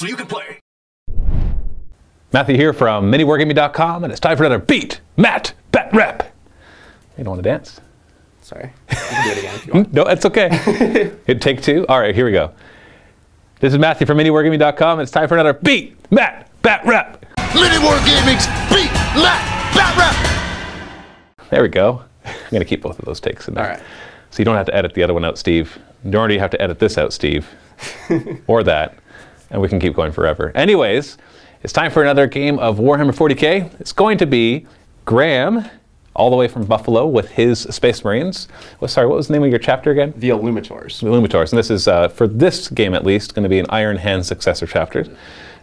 so you can play. Matthew here from MiniWarGaming.com, and it's time for another Beat, Matt, Batrep. You don't want to dance? Sorry. You can do it again if you want. No, it's okay. Hit take two. All right, here we go. This is Matthew from MiniWarGaming.com, and it's time for another Beat, Matt, Batrep. MiniWarGaming's Beat, Matt, Batrep. There we go. I'm going to keep both of those takes in there. All right. So you don't have to edit the other one out, Steve. Nor do you have to edit this out, Steve. Or that. And we can keep going forever. Anyways, it's time for another game of Warhammer 40K. It's going to be Graham, all the way from Buffalo, with his Space Marines. Well, sorry, what was the name of your chapter again? The Illumitors. The Illumitors. And this is, for this game at least, going to be an Iron Hand successor chapter.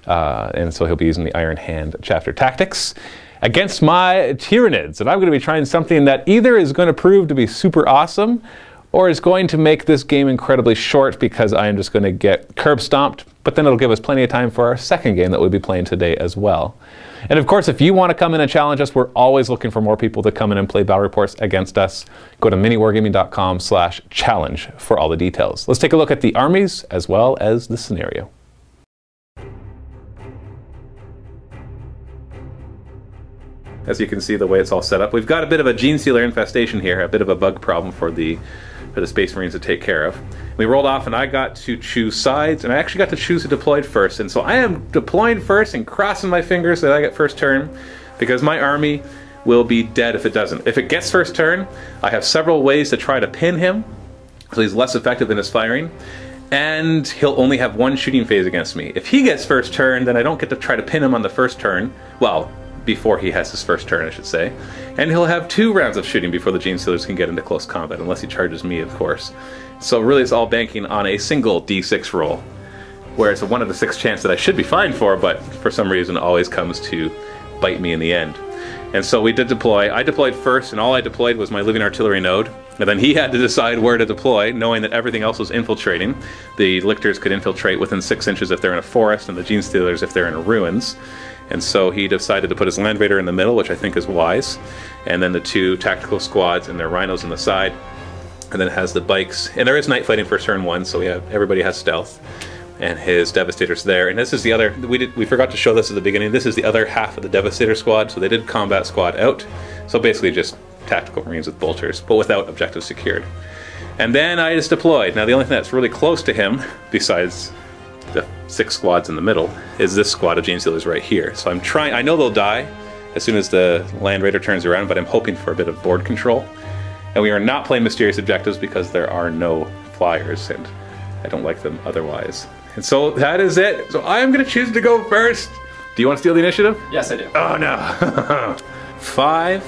And so he'll be using the Iron Hand chapter tactics against my Tyranids. And I'm going to be trying something that either is going to prove to be super awesome or is going to make this game incredibly short because I am just going to get curb stomped, but then it'll give us plenty of time for our second game that we'll be playing today as well. And of course, if you want to come in and challenge us, we're always looking for more people to come in and play battle reports against us. Go to miniwargaming.com/challenge for all the details. Let's take a look at the armies as well as the scenario. As you can see, the way it's all set up, we've got a bit of a Genestealer infestation here, a bit of a bug problem for the Space Marines to take care of. We rolled off and I got to choose sides, and I actually got to choose who deployed first. And so I am deploying first and crossing my fingers that I get first turn, because my army will be dead if it doesn't. If it gets first turn, I have several ways to try to pin him, so he's less effective in his firing, and he'll only have one shooting phase against me. If he gets first turn, then I don't get to try to pin him on the first turn. Well, before he has his first turn, I should say. And he'll have 2 rounds of shooting before the Genestealers can get into close combat, unless he charges me, of course. So really it's all banking on a single D6 roll, where it's a 1 out of 6 chance that I should be fine for, but for some reason it always comes to bite me in the end. And so we did deploy. I deployed first, and all I deployed was my living artillery node. And then he had to decide where to deploy, knowing that everything else was infiltrating. The lictors could infiltrate within 6 inches if they're in a forest, and the Genestealers if they're in ruins. And so he decided to put his Land Raider in the middle, which I think is wise. And then the 2 tactical squads and their rhinos on the side. And then it has the bikes. And there is night fighting for turn 1, so everybody has stealth. And his Devastator's there. And this is the other, we forgot to show this at the beginning, this is the other half of the Devastator squad. So they did combat squad out. So basically just tactical Marines with bolters, but without objectives secured. And then I just deployed. Now the only thing that's really close to him, besides the 6 squads in the middle, is this squad of Genestealers right here. So I'm trying, I know they'll die as soon as the Land Raider turns around, but I'm hoping for a bit of board control. And we are not playing mysterious objectives because there are no flyers, and I don't like them otherwise. And so that is it. So I am going to choose to go first. Do you want to steal the initiative? Yes, I do. Oh no. 5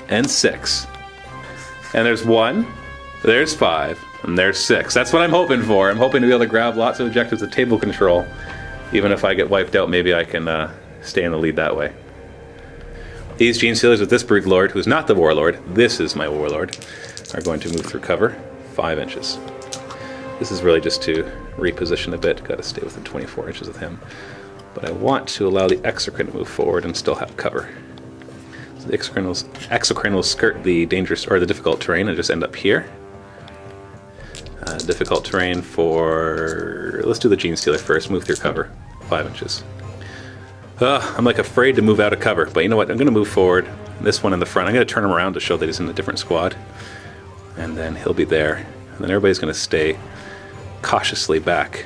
and 6. And there's 1, there's 5, and there's 6. That's what I'm hoping for. I'm hoping to be able to grab lots of objectives with table control. Even if I get wiped out, maybe I can stay in the lead that way. These Genestealers with this Brood Lord, who's not the Warlord, this is my Warlord, are going to move through cover 5 inches. This is really just to reposition a bit. Got to stay within 24 inches of him. But I want to allow the Exocrine to move forward and still have cover. So the Exocrine will skirt the dangerous or the difficult terrain and just end up here. Difficult terrain for, let's do the Genestealer first, move through cover, 5 inches. I'm like afraid to move out of cover, but you know what, I'm going to move forward. This one in the front, I'm going to turn him around to show that he's in a different squad. And then he'll be there. And then everybody's going to stay cautiously back.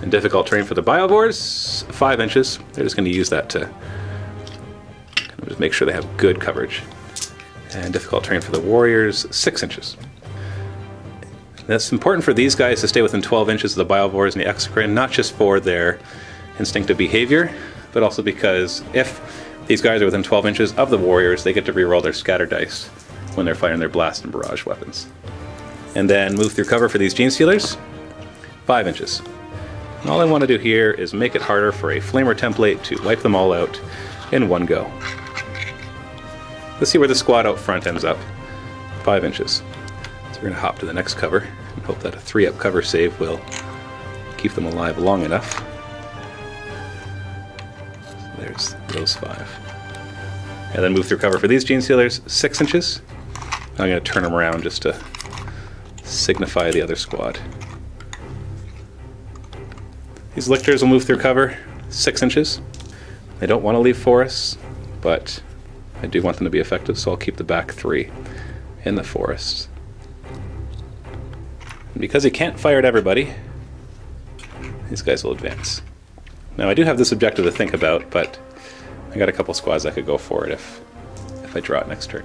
And difficult terrain for the Biovores, 5 inches. They're just going to use that to kind of just make sure they have good coverage. And difficult terrain for the Warriors, 6 inches. That's important for these guys to stay within 12 inches of the Biovores and the Exocrine, not just for their instinctive behavior, but also because if these guys are within 12 inches of the Warriors, they get to reroll their scatter dice when they're firing their blast and barrage weapons. And then move through cover for these Genestealers, 5 inches. And all I want to do here is make it harder for a Flamer template to wipe them all out in one go. Let's see where the squad out front ends up. 5 inches. So we're going to hop to the next cover and hope that a 3-up cover save will keep them alive long enough. So there's those 5. And then move through cover for these Genestealers, 6 inches. I'm going to turn them around just to signify the other squad. These lictors will move through cover 6 inches. They don't want to leave forests, but I do want them to be effective, so I'll keep the back 3 in the forest. And because he can't fire at everybody, these guys will advance. Now I do have this objective to think about, but I got a couple squads that could go for it if I draw it next turn.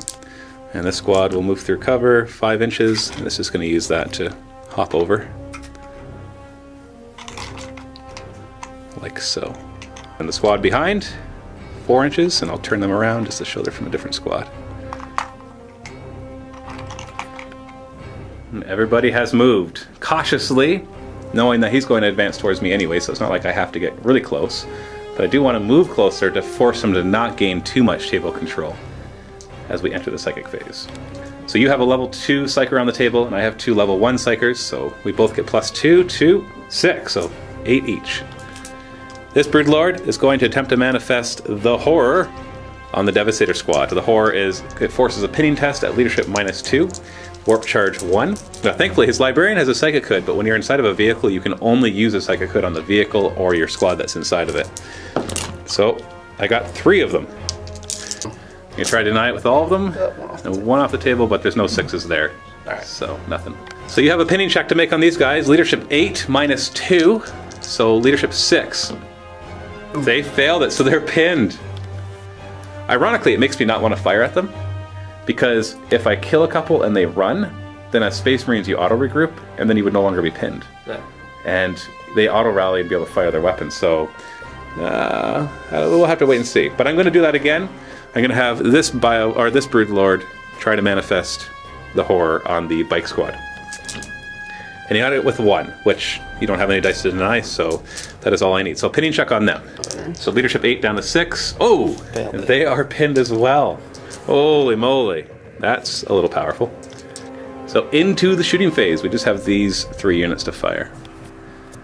And this squad will move through cover 5 inches, and this is going to use that to hop over. Like so. And the squad behind, 4 inches, and I'll turn them around just to show they're from a different squad. And everybody has moved cautiously, knowing that he's going to advance towards me anyway, so it's not like I have to get really close. But I do want to move closer to force him to not gain too much table control as we enter the psychic phase. So you have a level 2 psyker on the table, and I have 2 level 1 psykers, so we both get +2 to 6, so 8 each. This Broodlord is going to attempt to manifest the Horror on the Devastator squad. The Horror it forces a pinning test at leadership -2, warp charge 1. Now thankfully his Librarian has a Psychic Hood, but when you're inside of a vehicle you can only use a Psychic Hood on the vehicle or your squad that's inside of it. So I got 3 of them. You can try to deny it with all of them. And 1 off the table, but there's no 6s there. Alright. So nothing. So you have a pinning check to make on these guys. Leadership 8 -2, so leadership 6. They failed it, so they're pinned. Ironically, it makes me not want to fire at them, because if I kill a couple and they run, then as Space Marines you auto-regroup, and then you would no longer be pinned. Yeah. And they auto-rally and be able to fire their weapons, so we'll have to wait and see. But I'm going to do that again. I'm going to have this Broodlord try to manifest the Horror on the bike squad. And he got it with 1, which you don't have any dice to deny, so that is all I need. So pinning check on them. So leadership 8 down to 6. Oh, and they are pinned as well. Holy moly. That's a little powerful. So into the shooting phase. We just have these 3 units to fire.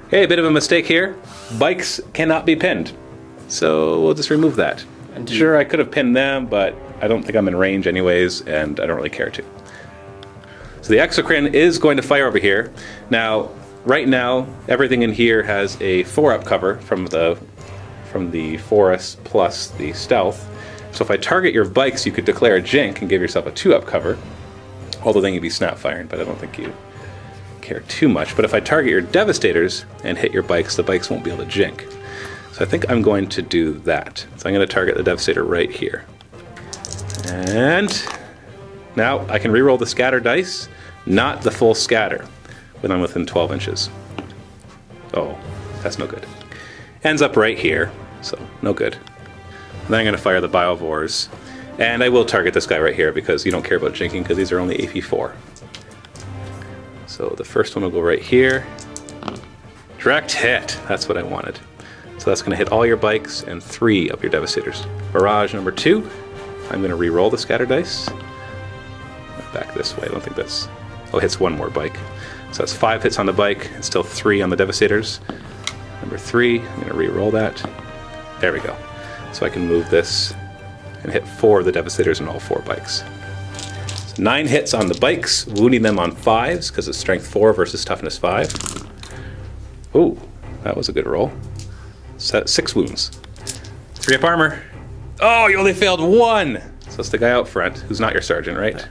Okay, a bit of a mistake here. Bikes cannot be pinned. So we'll just remove that. Sure, I could have pinned them, but I don't think I'm in range anyways, and I don't really care to. So the Exocrine is going to fire over here. Now, right now, everything in here has a 4-up cover from the forest plus the stealth. So if I target your bikes, you could declare a jink and give yourself a 2-up cover. Although then you'd be snap firing, but I don't think you care too much. But if I target your Devastators and hit your bikes, the bikes won't be able to jink. So I think I'm going to do that. So I'm going to target the Devastator right here. And now I can reroll the scatter dice, not the full scatter, when I'm within 12 inches. Oh, that's no good. Ends up right here, so no good. And then I'm going to fire the Biovores. And I will target this guy right here because you don't care about jinking because these are only AP4. So the first one will go right here. Direct hit, that's what I wanted. So that's going to hit all your bikes and 3 of your Devastators. Barrage number 2. I'm going to re-roll the scatter dice. Back this way, I don't think that's... Oh, it hits 1 more bike. So that's 5 hits on the bike and still 3 on the Devastators. Number 3, I'm going to re-roll that. There we go. So I can move this and hit 4 of the Devastators and all 4 bikes. So 9 hits on the bikes, wounding them on 5s because it's strength 4 versus toughness 5. Ooh, that was a good roll. So 6 wounds. 3 up armor. Oh, you only failed 1! So it's the guy out front, who's not your sergeant, right?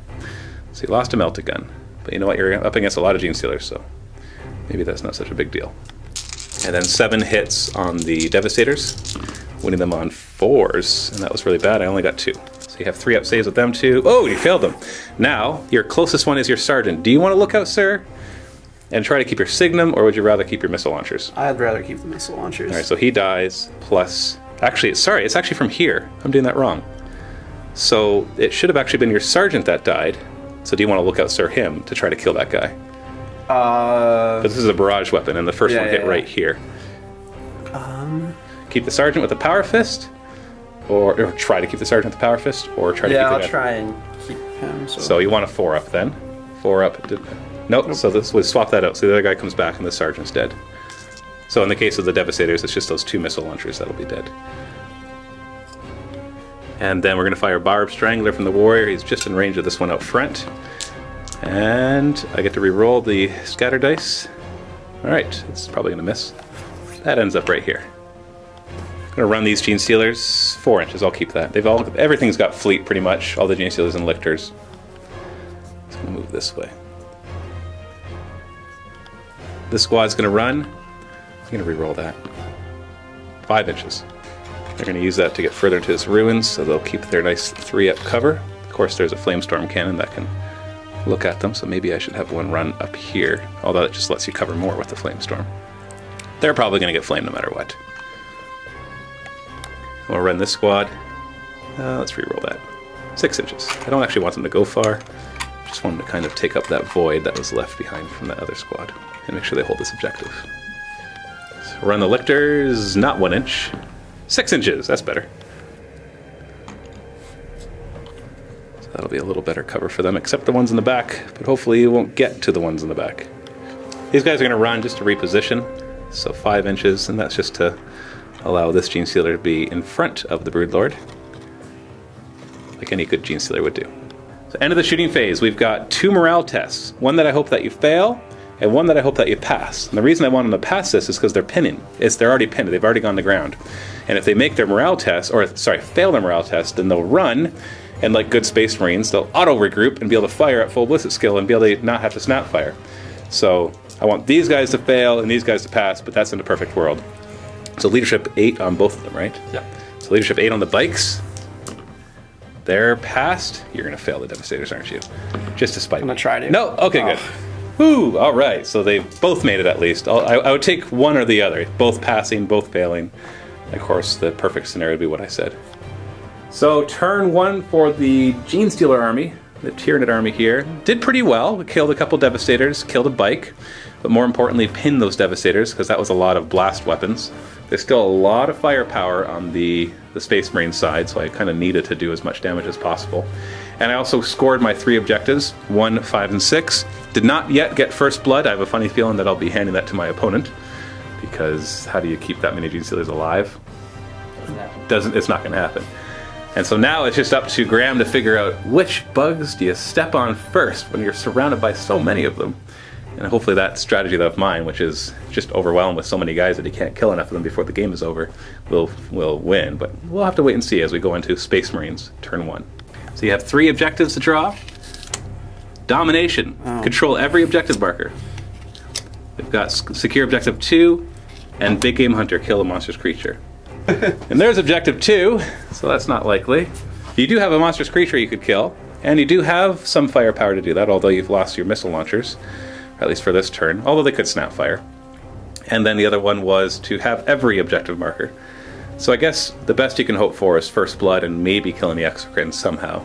So you lost a melted gun. But you know what, you're up against a lot of Genestealers, so maybe that's not such a big deal. And then 7 hits on the Devastators, winning them on 4s, and that was really bad. I only got 2. So you have 3 up saves with them too. Oh, you failed them. Now, your closest one is your sergeant. Do you want to look out, sir? And try to keep your Signum, or would you rather keep your missile launchers? I'd rather keep the missile launchers. Alright, so he dies, plus... Actually, sorry, it's actually from here. I'm doing that wrong. So it should have actually been your sergeant that died. So do you want to look out, sir, him to try to kill that guy? But this is a barrage weapon, and the first one hit right here. Keep the sergeant with the power fist, or try to keep the sergeant with the power fist, or try to keep the guy. Yeah, I'll try and keep him. So you want a 4-up then? 4-up. Nope. So this would swap that out. So the other guy comes back, and the sergeant's dead. So in the case of the Devastators, it's just those 2 missile launchers that'll be dead. And then we're going to fire Barb Strangler from the Warrior. He's just in range of this one out front. And I get to re-roll the scatter dice. Alright, it's probably going to miss. That ends up right here. I'm going to run these Genestealers 4 inches. I'll keep that. Everything's got fleet pretty much. All the Genestealers and lictors. It's going to move this way. This squad's going to run. I'm going to re-roll that. 5 inches. They're going to use that to get further into this ruins, so they'll keep their nice 3-up cover. Of course, there's a flamestorm cannon that can look at them, so maybe I should have one run up here, although it just lets you cover more with the flamestorm. They're probably going to get flamed no matter what. We'll run this squad. Let's re-roll that. 6 inches. I don't actually want them to go far. Just want them to kind of take up that void that was left behind from that other squad and make sure they hold this objective. So run the lictors, not 1 inch. 6 inches, that's better. So that'll be a little better cover for them, except the ones in the back, but hopefully you won't get to the ones in the back. These guys are going to run just to reposition, so 5 inches, and that's just to allow this Genestealer to be in front of the Broodlord, like any good Genestealer would do. So end of the shooting phase, we've got 2 morale tests. One that I hope that you fail, and one that I hope that you pass. And the reason I want them to pass this is because they're pinning. They're already pinned, they've already gone to ground. And if they make their morale test, or sorry, fail their morale test, then they'll run, and like good Space Marines, they'll auto-regroup and be able to fire at full ballistic skill and be able to not have to snap fire. So I want these guys to fail and these guys to pass, but that's in a perfect world. So leadership 8 on both of them, right? Yeah. So leadership 8 on the bikes. They're passed. You're going to fail the Devastators, aren't you? Just to spite me. I'm going to try to. No? Okay, good. Woo! All right. So they've both made it at least. I would take one or the other. Both passing, both failing. Of course, the perfect scenario would be what I said. So turn 1 for the Genestealer army. The Tyranid army here. Did pretty well. We killed a couple Devastators, killed a bike. But more importantly, pinned those Devastators, because that was a lot of blast weapons. There's still a lot of firepower on the Space Marine side, so I kind of needed to do as much damage as possible. And I also scored my 3 objectives, 1, 5, and 6. Did not yet get First Blood. I have a funny feeling that I'll be handing that to my opponent, because how do you keep that many Genestealers alive? It's not going to happen. And so now it's just up to Graham to figure out which bugs do you step on first when you're surrounded by so many of them. And hopefully that strategy of mine, which is just overwhelmed with so many guys that he can't kill enough of them before the game is over, will win. But we'll have to wait and see as we go into Space Marines turn 1. So you have 3 objectives to draw. Domination. Control every objective marker. We've got secure objective 2 and Big Game Hunter, kill a monstrous creature. And there's objective 2, so that's not likely. You do have a monstrous creature you could kill, and you do have some firepower to do that, although you've lost your missile launchers. At least for this turn, although they could snap fire. And then the other one was to have every objective marker. So I guess the best you can hope for is First Blood and maybe killing the Exocrine somehow.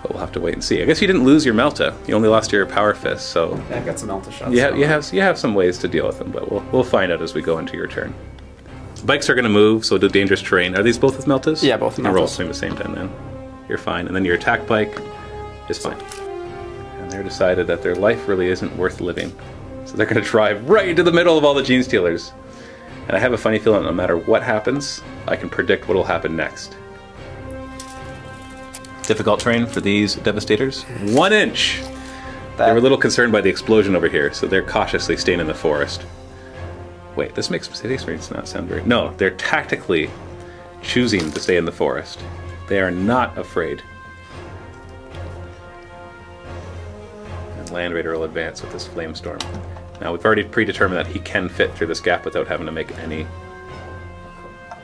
But we'll have to wait and see. I guess you didn't lose your Melta. You only lost your Power Fist, so... Yeah, I got some Melta shots. You have some ways to deal with them, but we'll find out as we go into your turn. Bikes are going to move, so do dangerous terrain. Are these both with Meltas? Yeah, both with Meltas. You roll at the same time then. You're fine. And then your attack bike is fine. And they're decided that their life really isn't worth living. So they're going to drive right into the middle of all the Genestealers. And I have a funny feeling no matter what happens, I can predict what will happen next. Difficult terrain for these Devastators. 1 inch! They were a little concerned by the explosion over here, so they're cautiously staying in the forest. Wait, this makes Space Marines not sound very... No, they're tactically choosing to stay in the forest. They are not afraid. Land Raider will advance with this Flamestorm. Now we've already predetermined that he can fit through this gap without having to make any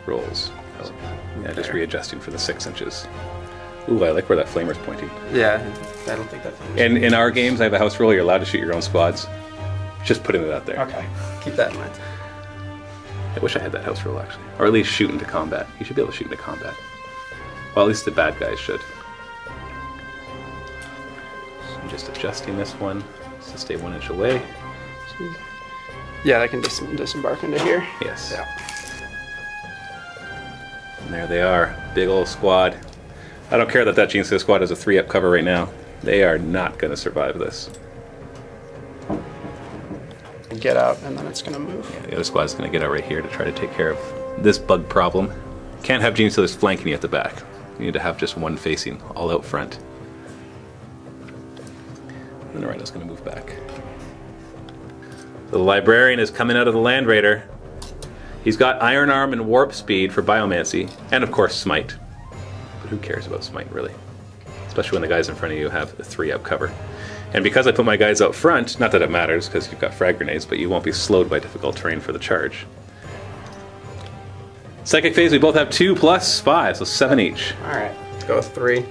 rolls. So, yeah, just readjusting for the 6 inches. Ooh, I like where that flamer's pointing. Yeah, I don't think that flamer's And in our games, I have a house rule, you're allowed to shoot your own squads. Just putting it out there. Okay, keep that in mind. I wish I had that house rule, actually. Or at least shoot into combat. You should be able to shoot into combat. Well, at least the bad guys should. I'm just adjusting this one to stay 1 inch away. Yeah, that can disembark into here. Yes. Yeah. And there they are. Big old squad. I don't care that Genestealer squad has a 3-up cover right now. They are not going to survive this. Get out, and then it's going to move. Yeah, the other squad's going to get out right here to try to take care of this bug problem. Can't have Genestealers flanking you at the back. You need to have just one facing all out front. And the Rhino's going to move back. The Librarian is coming out of the Land Raider. He's got Iron Arm and Warp Speed for Biomancy, and of course Smite. But who cares about Smite, really? Especially when the guys in front of you have a 3-up cover. And because I put my guys out front, not that it matters because you've got frag grenades, but you won't be slowed by difficult terrain for the charge. Psychic Phase, we both have 2 plus 5, so 7 each. Alright, go with 3.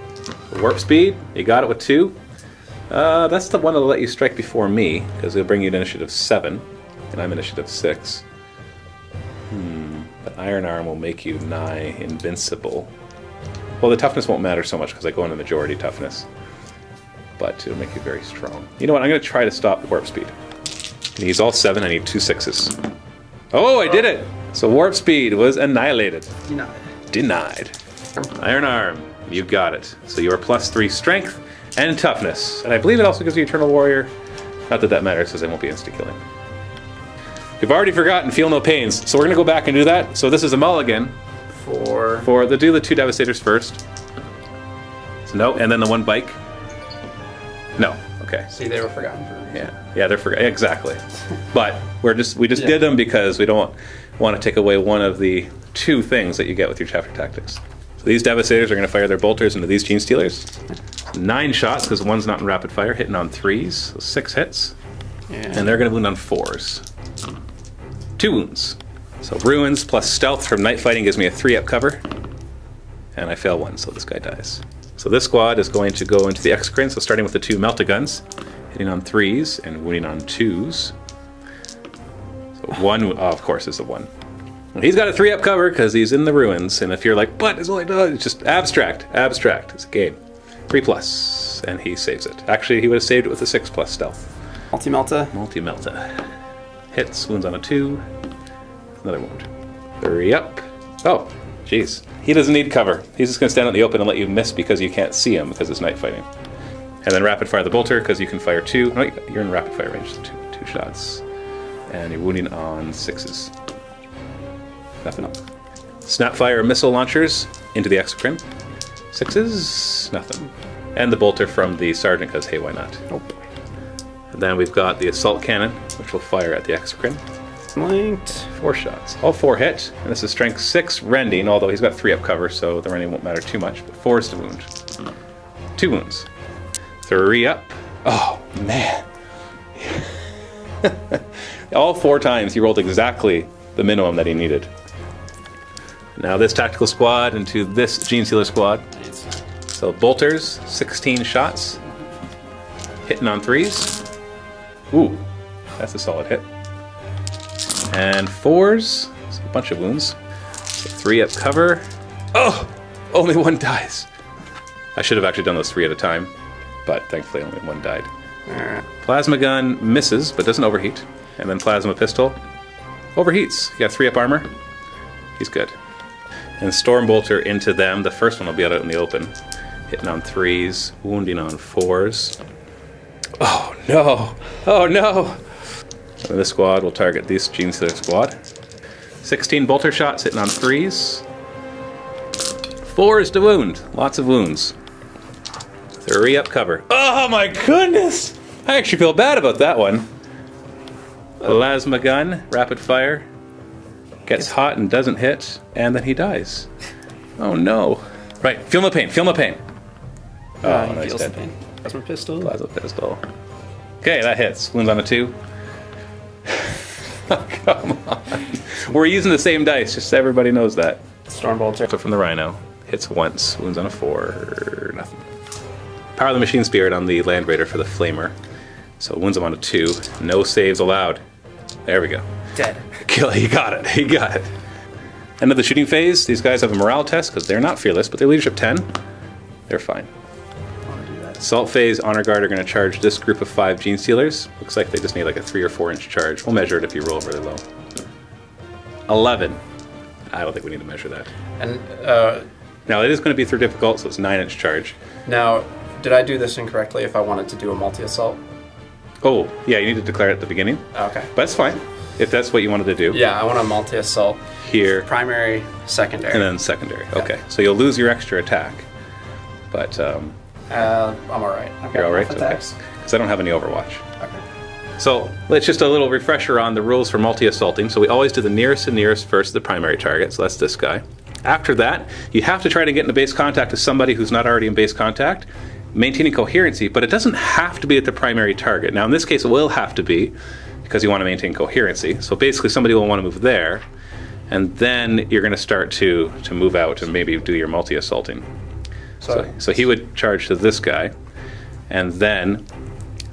Warp Speed, you got it with 2. That's the one that'll let you strike before me, because it'll bring you to initiative 7, and I'm initiative 6. But Iron Arm will make you nigh invincible. Well, the toughness won't matter so much because I go into majority toughness. But it'll make you very strong. You know what, I'm going to try to stop Warp Speed. And he's all 7, I need 2 6s. Oh, I did it! So Warp Speed was annihilated. Denied. Iron Arm, you got it. So you are plus 3 strength and toughness. And I believe it also gives you Eternal Warrior. Not that that matters because I won't be insta-killing. We've already forgotten Feel No Pains, so we're going to go back and do that. So this is a mulligan. Do the 2 Devastators first. So no, and then the 1 bike. No, okay. See, they were forgotten for a reason. Yeah, they're forgotten, exactly. But we just did them because we don't want to take away one of the 2 things that you get with your chapter tactics. So these Devastators are going to fire their bolters into these Genestealers. 9 shots because one's not in rapid fire, hitting on 3s, so 6 hits. Yeah. And they're going to wound on 4s. 2 wounds. So Ruins plus Stealth from Night Fighting gives me a 3-up cover. And I fail 1, so this guy dies. So this squad is going to go into the Exocrine, so starting with the 2 Meltaguns, hitting on 3s and wounding on 2s. So 1, of course, is a 1. Well, he's got a 3-up cover because he's in the Ruins, and if you're like, but it's only done, it's just abstract. Abstract. It's a game. 3 plus, and he saves it. Actually, he would have saved it with a 6 plus Stealth. Multi-Melta. Multi-Melta. Hits, wounds on a 2. Another wound. 3 up. Oh, jeez. He doesn't need cover. He's just going to stand out in the open and let you miss because you can't see him because it's night fighting. And then rapid fire the bolter because you can fire 2. No, you're in rapid fire range, so 2 shots. And you're wounding on 6s. Nothing. Snapfire missile launchers into the Exocrine. 6s, nothing. And the bolter from the Sergeant because, hey, why not? Nope. And then we've got the assault cannon, which will fire at the Exocrine. Linked. 4 shots. All 4 hit. And this is strength 6 rending, although he's got 3-up cover, so the rending won't matter too much. But 4 is to wound. 2 wounds. 3 up. Oh, man. All 4 times he rolled exactly the minimum that he needed. Now this tactical squad into this Genestealer squad. So bolters, 16 shots. Hitting on 3s. Ooh, that's a solid hit. And 4s, so a bunch of wounds. So 3-up cover. Oh, only 1 dies. I should have actually done those 3 at a time, but thankfully only 1 died. Alright. Plasma gun misses, but doesn't overheat. And then plasma pistol overheats. You got 3-up armor. He's good. And storm bolter into them. The first one will be out in the open. Hitting on 3s, wounding on 4s. Oh no! Oh no! And this squad will target this Genestealer squad. 16 bolter shots hitting on 3s. 4s to wound. Lots of wounds. 3-up cover. Oh my goodness! I actually feel bad about that one. Plasma gun, rapid fire. Gets hot and doesn't hit, and then he dies. Oh no. Right, feel no pain, feel no pain. Oh, He nice feels the dead. pain. Plasma pistol. Plasma pistol. Okay, that hits. Wounds on a 2. Oh, come on. We're using the same dice, just so everybody knows that. Storm bolter. So from the Rhino. Hits once. Wounds on a 4. Nothing. Power of the Machine Spirit on the Land Raider for the Flamer. So wounds him on a 2. No saves allowed. There we go. Dead. Kill. He got it. He got it. End of the shooting phase. These guys have a morale test because they're not fearless, but they're leadership 10. They're fine. Assault phase, Honor Guard are going to charge this group of 5 Genestealers. Looks like they just need like a 3 or 4 inch charge. We'll measure it if you roll really low. 11. I don't think we need to measure that. And Now it is going to be through difficult, so it's 9 inch charge. now, did I do this incorrectly if I wanted to do a multi-assault? Oh, yeah, you need to declare it at the beginning. Okay. But that's fine, if that's what you wanted to do. Yeah, I want a multi-assault. Here. Primary, secondary. And then secondary. Okay, so you'll lose your extra attack. But I'm alright. You're alright? Attacks. Because I don't have any Overwatch. Okay. So it's just a little refresher on the rules for multi-assaulting. So we always do the nearest and nearest first to the primary target, so that's this guy. After that, you have to try to get into base contact with somebody who's not already in base contact, maintaining coherency, but it doesn't have to be at the primary target. Now in this case it will have to be, because you want to maintain coherency. So basically somebody will want to move there, and then you're going to start to move out and maybe do your multi-assaulting. So he would charge to this guy, and then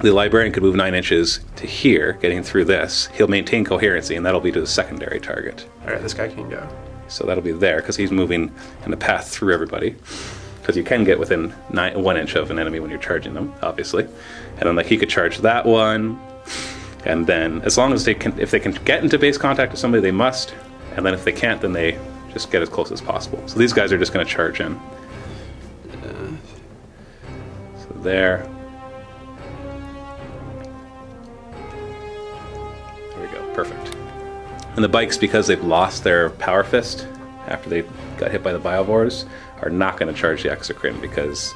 the librarian could move 9 inches to here, getting through this. He'll maintain coherency, and that'll be to the secondary target. Alright, this guy can go. So that'll be there, because he's moving in the path through everybody. Because you can get within 1 inch of an enemy when you're charging them, obviously. And then like he could charge that one, and then as long as they can, if they can get into base contact with somebody, they must. And then if they can't, then they just get as close as possible. So these guys are just going to charge in. So there. Perfect. And the bikes, because they've lost their power fist after they got hit by the biovores, are not going to charge the exocrine, because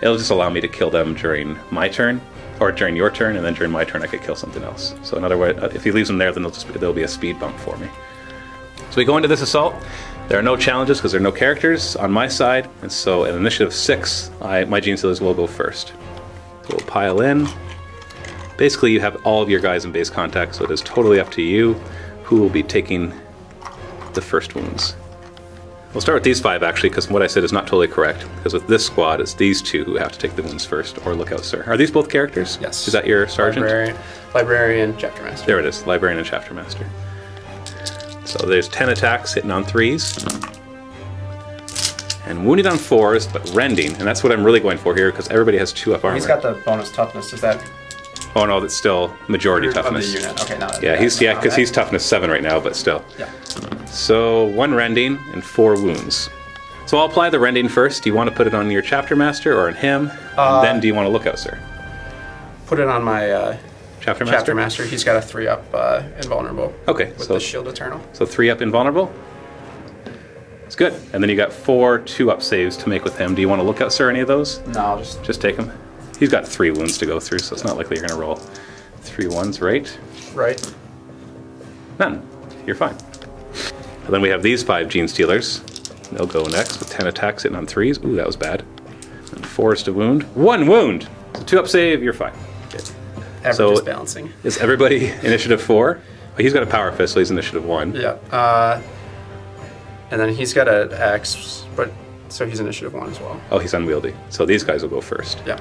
it'll just allow me to kill them during my turn, or during your turn, and then during my turn I could kill something else. So in other words, if he leaves them there, then there'll be a speed bump for me. So we go into this assault. There are no challenges because there are no characters on my side, and so at initiative 6, my Genestealers will go first. So we'll pile in. Basically, you have all of your guys in base contact, so it is totally up to you who will be taking the first wounds. We'll start with these 5, actually, because what I said is not totally correct. Because with this squad, it's these 2 who have to take the wounds first, or Lookout Sir. Are these both characters? Yes. Is that your sergeant? Librarian, Chapter Master. There it is, Librarian and Chapter Master. So there's 10 attacks hitting on 3s. And wounded on 4s, but rending, and that's what I'm really going for here, because everybody has 2 up armor. He's got the bonus toughness, is that... Oh no, that's still majority toughness. Of the unit. Okay, now yeah, because he's toughness 7 right now, but still. Yeah. So 1 rending and 4 wounds. So I'll apply the rending first. Do you want to put it on your Chapter Master or on him? And then do you want to Lookout Sir? Put it on my Chapter Master. Chapter Master. He's got a 3-up invulnerable. Okay, with so the Shield Eternal. So 3-up invulnerable. It's good. And then you got 4 2-up saves to make with him. Do you want to Lookout Sir any of those? No, I'll just take them. He's got 3 wounds to go through, so it's not likely you're going to roll 3 1s, right? Right. None. You're fine. And then we have these 5 Genestealers. They'll go next with 10 attacks hitting on 3s. Ooh, that was bad. And 4 is to wound. 1 wound! So 2-up save, you're fine. Good. Average is balancing. Is everybody initiative 4? Oh, he's got a power fist, so he's initiative 1. Yeah. And then he's got an axe, but so he's initiative 1 as well. Oh, he's unwieldy. So these guys will go first. Yeah.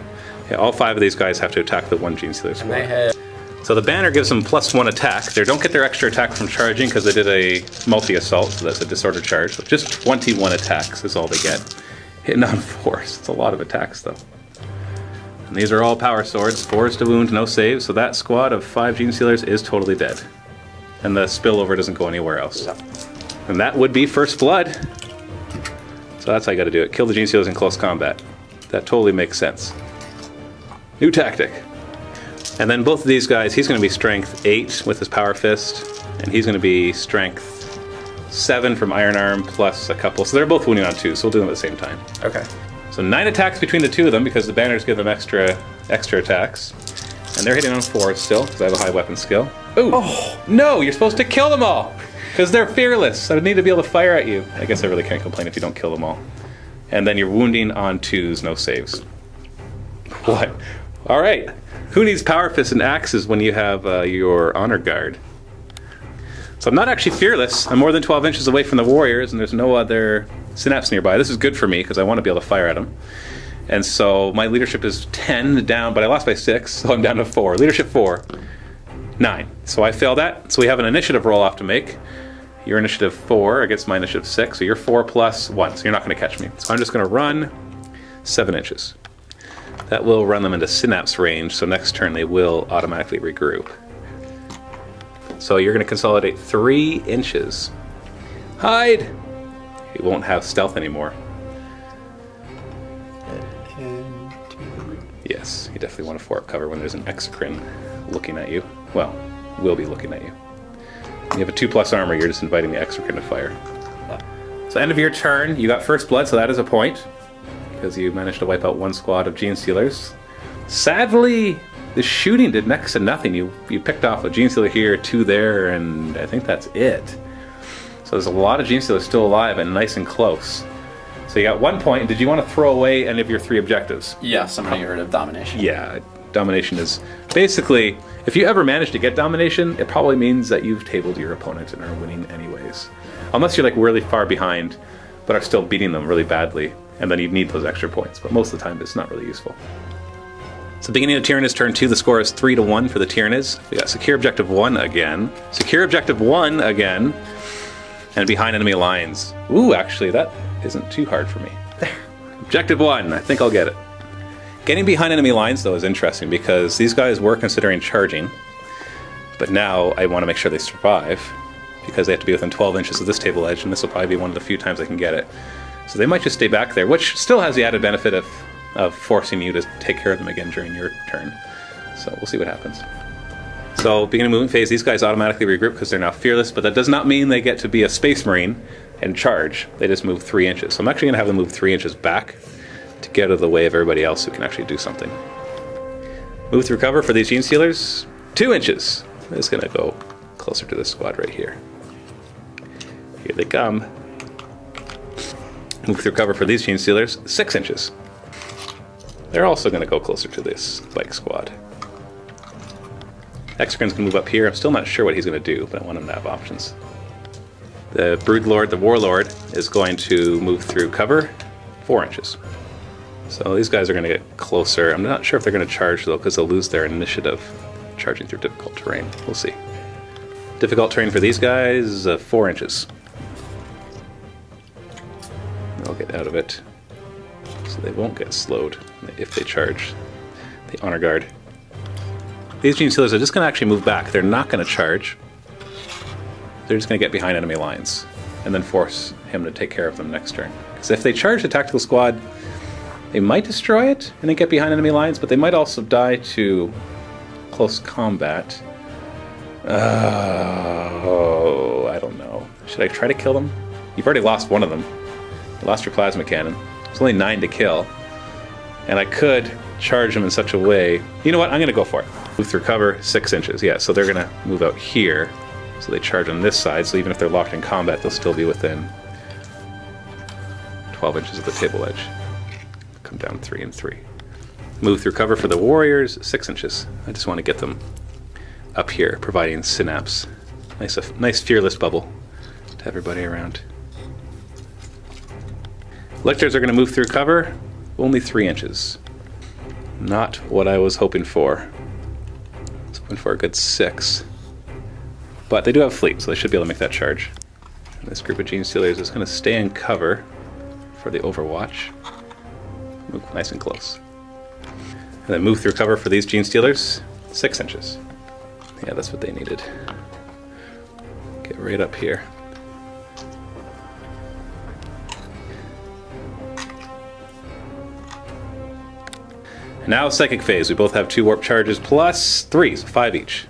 Yeah, all 5 of these guys have to attack the 1 Genestealer squad. And they have... So the banner gives them +1 attack. They don't get their extra attack from charging because they did a multi-assault, so that's a disordered charge. So just 21 attacks is all they get. Hitting on 4s. It's a lot of attacks, though. And these are all power swords. 4s to wound, no saves. So that squad of 5 Genestealers is totally dead. And the spillover doesn't go anywhere else. Yeah. And that would be First Blood. So that's how you got to do it. Kill the Genestealers in close combat. That totally makes sense. New tactic. And then both of these guys, he's going to be strength 8 with his power fist, and he's going to be strength 7 from Iron Arm plus a couple. So they're both wounding on 2, so we'll do them at the same time. Okay. So 9 attacks between the 2 of them because the banners give them extra attacks. And they're hitting on 4 still because I have a high weapon skill. Ooh! Oh, no! You're supposed to kill them all! Because they're fearless. I would need to be able to fire at you. I guess I really can't complain if you don't kill them all. And then you're wounding on 2s, no saves. What? Alright. Who needs power fists and axes when you have your honor guard? So I'm not actually fearless. I'm more than 12 inches away from the warriors, and there's no other synapse nearby. This is good for me because I want to be able to fire at them. And so my leadership is 10 down, but I lost by 6, so I'm down to 4. Leadership 4. 9. So I failed that. So we have an initiative roll off to make. Your initiative 4 against my initiative 6, so you're 4 plus 1, so you're not going to catch me. So I'm just going to run 7 inches. That will run them into synapse range, so next turn they will automatically regroup. So you're going to consolidate 3 inches. Hide! You won't have stealth anymore. Yes, you definitely want to 4-up cover when there's an exocrine looking at you. Well, will be looking at you. You have a 2+ armor, you're just inviting the exocrine to fire. So end of your turn, you got First Blood, so that is a point. because you managed to wipe out one squad of Genestealers. Sadly, the shooting did next to nothing. You picked off a Genestealer here, 2 there, and I think that's it. So there's a lot of Genestealers still alive and nice and close. So you got 1 point. Did you want to throw away any of your 3 objectives? Yeah, somebody heard of domination. Yeah, domination is basically, if you ever manage to get domination, it probably means that you've tabled your opponent and are winning anyways. Unless you're like really far behind, but are still beating them really badly, and then you need those extra points. But most of the time, it's not really useful. So beginning of Tyranids turn 2, the score is 3-1 for the Tyranids. We got secure objective 1 again. Secure objective 1 again. And behind enemy lines. Ooh, actually, that isn't too hard for me. There. Objective 1, I think I'll get it. Getting behind enemy lines, though, is interesting because these guys were considering charging. But now I want to make sure they survive because they have to be within 12 inches of this table edge, and this will probably be one of the few times I can get it. So they might just stay back there, which still has the added benefit of forcing you to take care of them again during your turn. So we'll see what happens. So beginning of movement phase, these guys automatically regroup because they're now fearless, but that does not mean they get to be a Space Marine and charge. They just move 3 inches. So I'm actually going to have them move 3 inches back to get out of the way of everybody else who can actually do something. Move through cover for these Genestealers, 2 inches. I'm just going to go closer to this squad right here. Here they come. Move through cover for these Genestealers, 6 inches. They're also going to go closer to this bike squad. Exocrine's going to move up here. I'm still not sure what he's going to do, but I want him to have options. The Broodlord, the Warlord, is going to move through cover, 4 inches. So these guys are going to get closer. I'm not sure if they're going to charge, though, because they'll lose their initiative charging through difficult terrain. We'll see. Difficult terrain for these guys, 4 inches. They'll get out of it, so they won't get slowed if they charge the Honor Guard. These Genestealers are just going to actually move back. They're not going to charge. They're just going to get behind enemy lines and then force him to take care of them next turn. Because if they charge the tactical squad, they might destroy it and then get behind enemy lines, but they might also die to close combat. Oh, I don't know. Should I try to kill them? You've already lost one of them. You lost your plasma cannon. It's only 9 to kill. And I could charge them in such a way. You know what? I'm going to go for it. Move through cover, 6 inches. Yeah, so they're going to move out here. So they charge on this side, so even if they're locked in combat, they'll still be within 12 inches of the table edge. Come down 3 and 3. Move through cover for the warriors, 6 inches. I just want to get them up here, providing synapse. Nice fearless bubble to everybody around. Lictors are going to move through cover, only 3 inches. Not what I was hoping for. I was hoping for a good 6. But they do have fleet, so they should be able to make that charge. And this group of Genestealers is going to stay in cover for the Overwatch. Move nice and close. And then move through cover for these Genestealers, 6 inches. Yeah, that's what they needed. Get right up here. And now Psychic Phase. We both have 2 warp charges plus 3, so 5 each.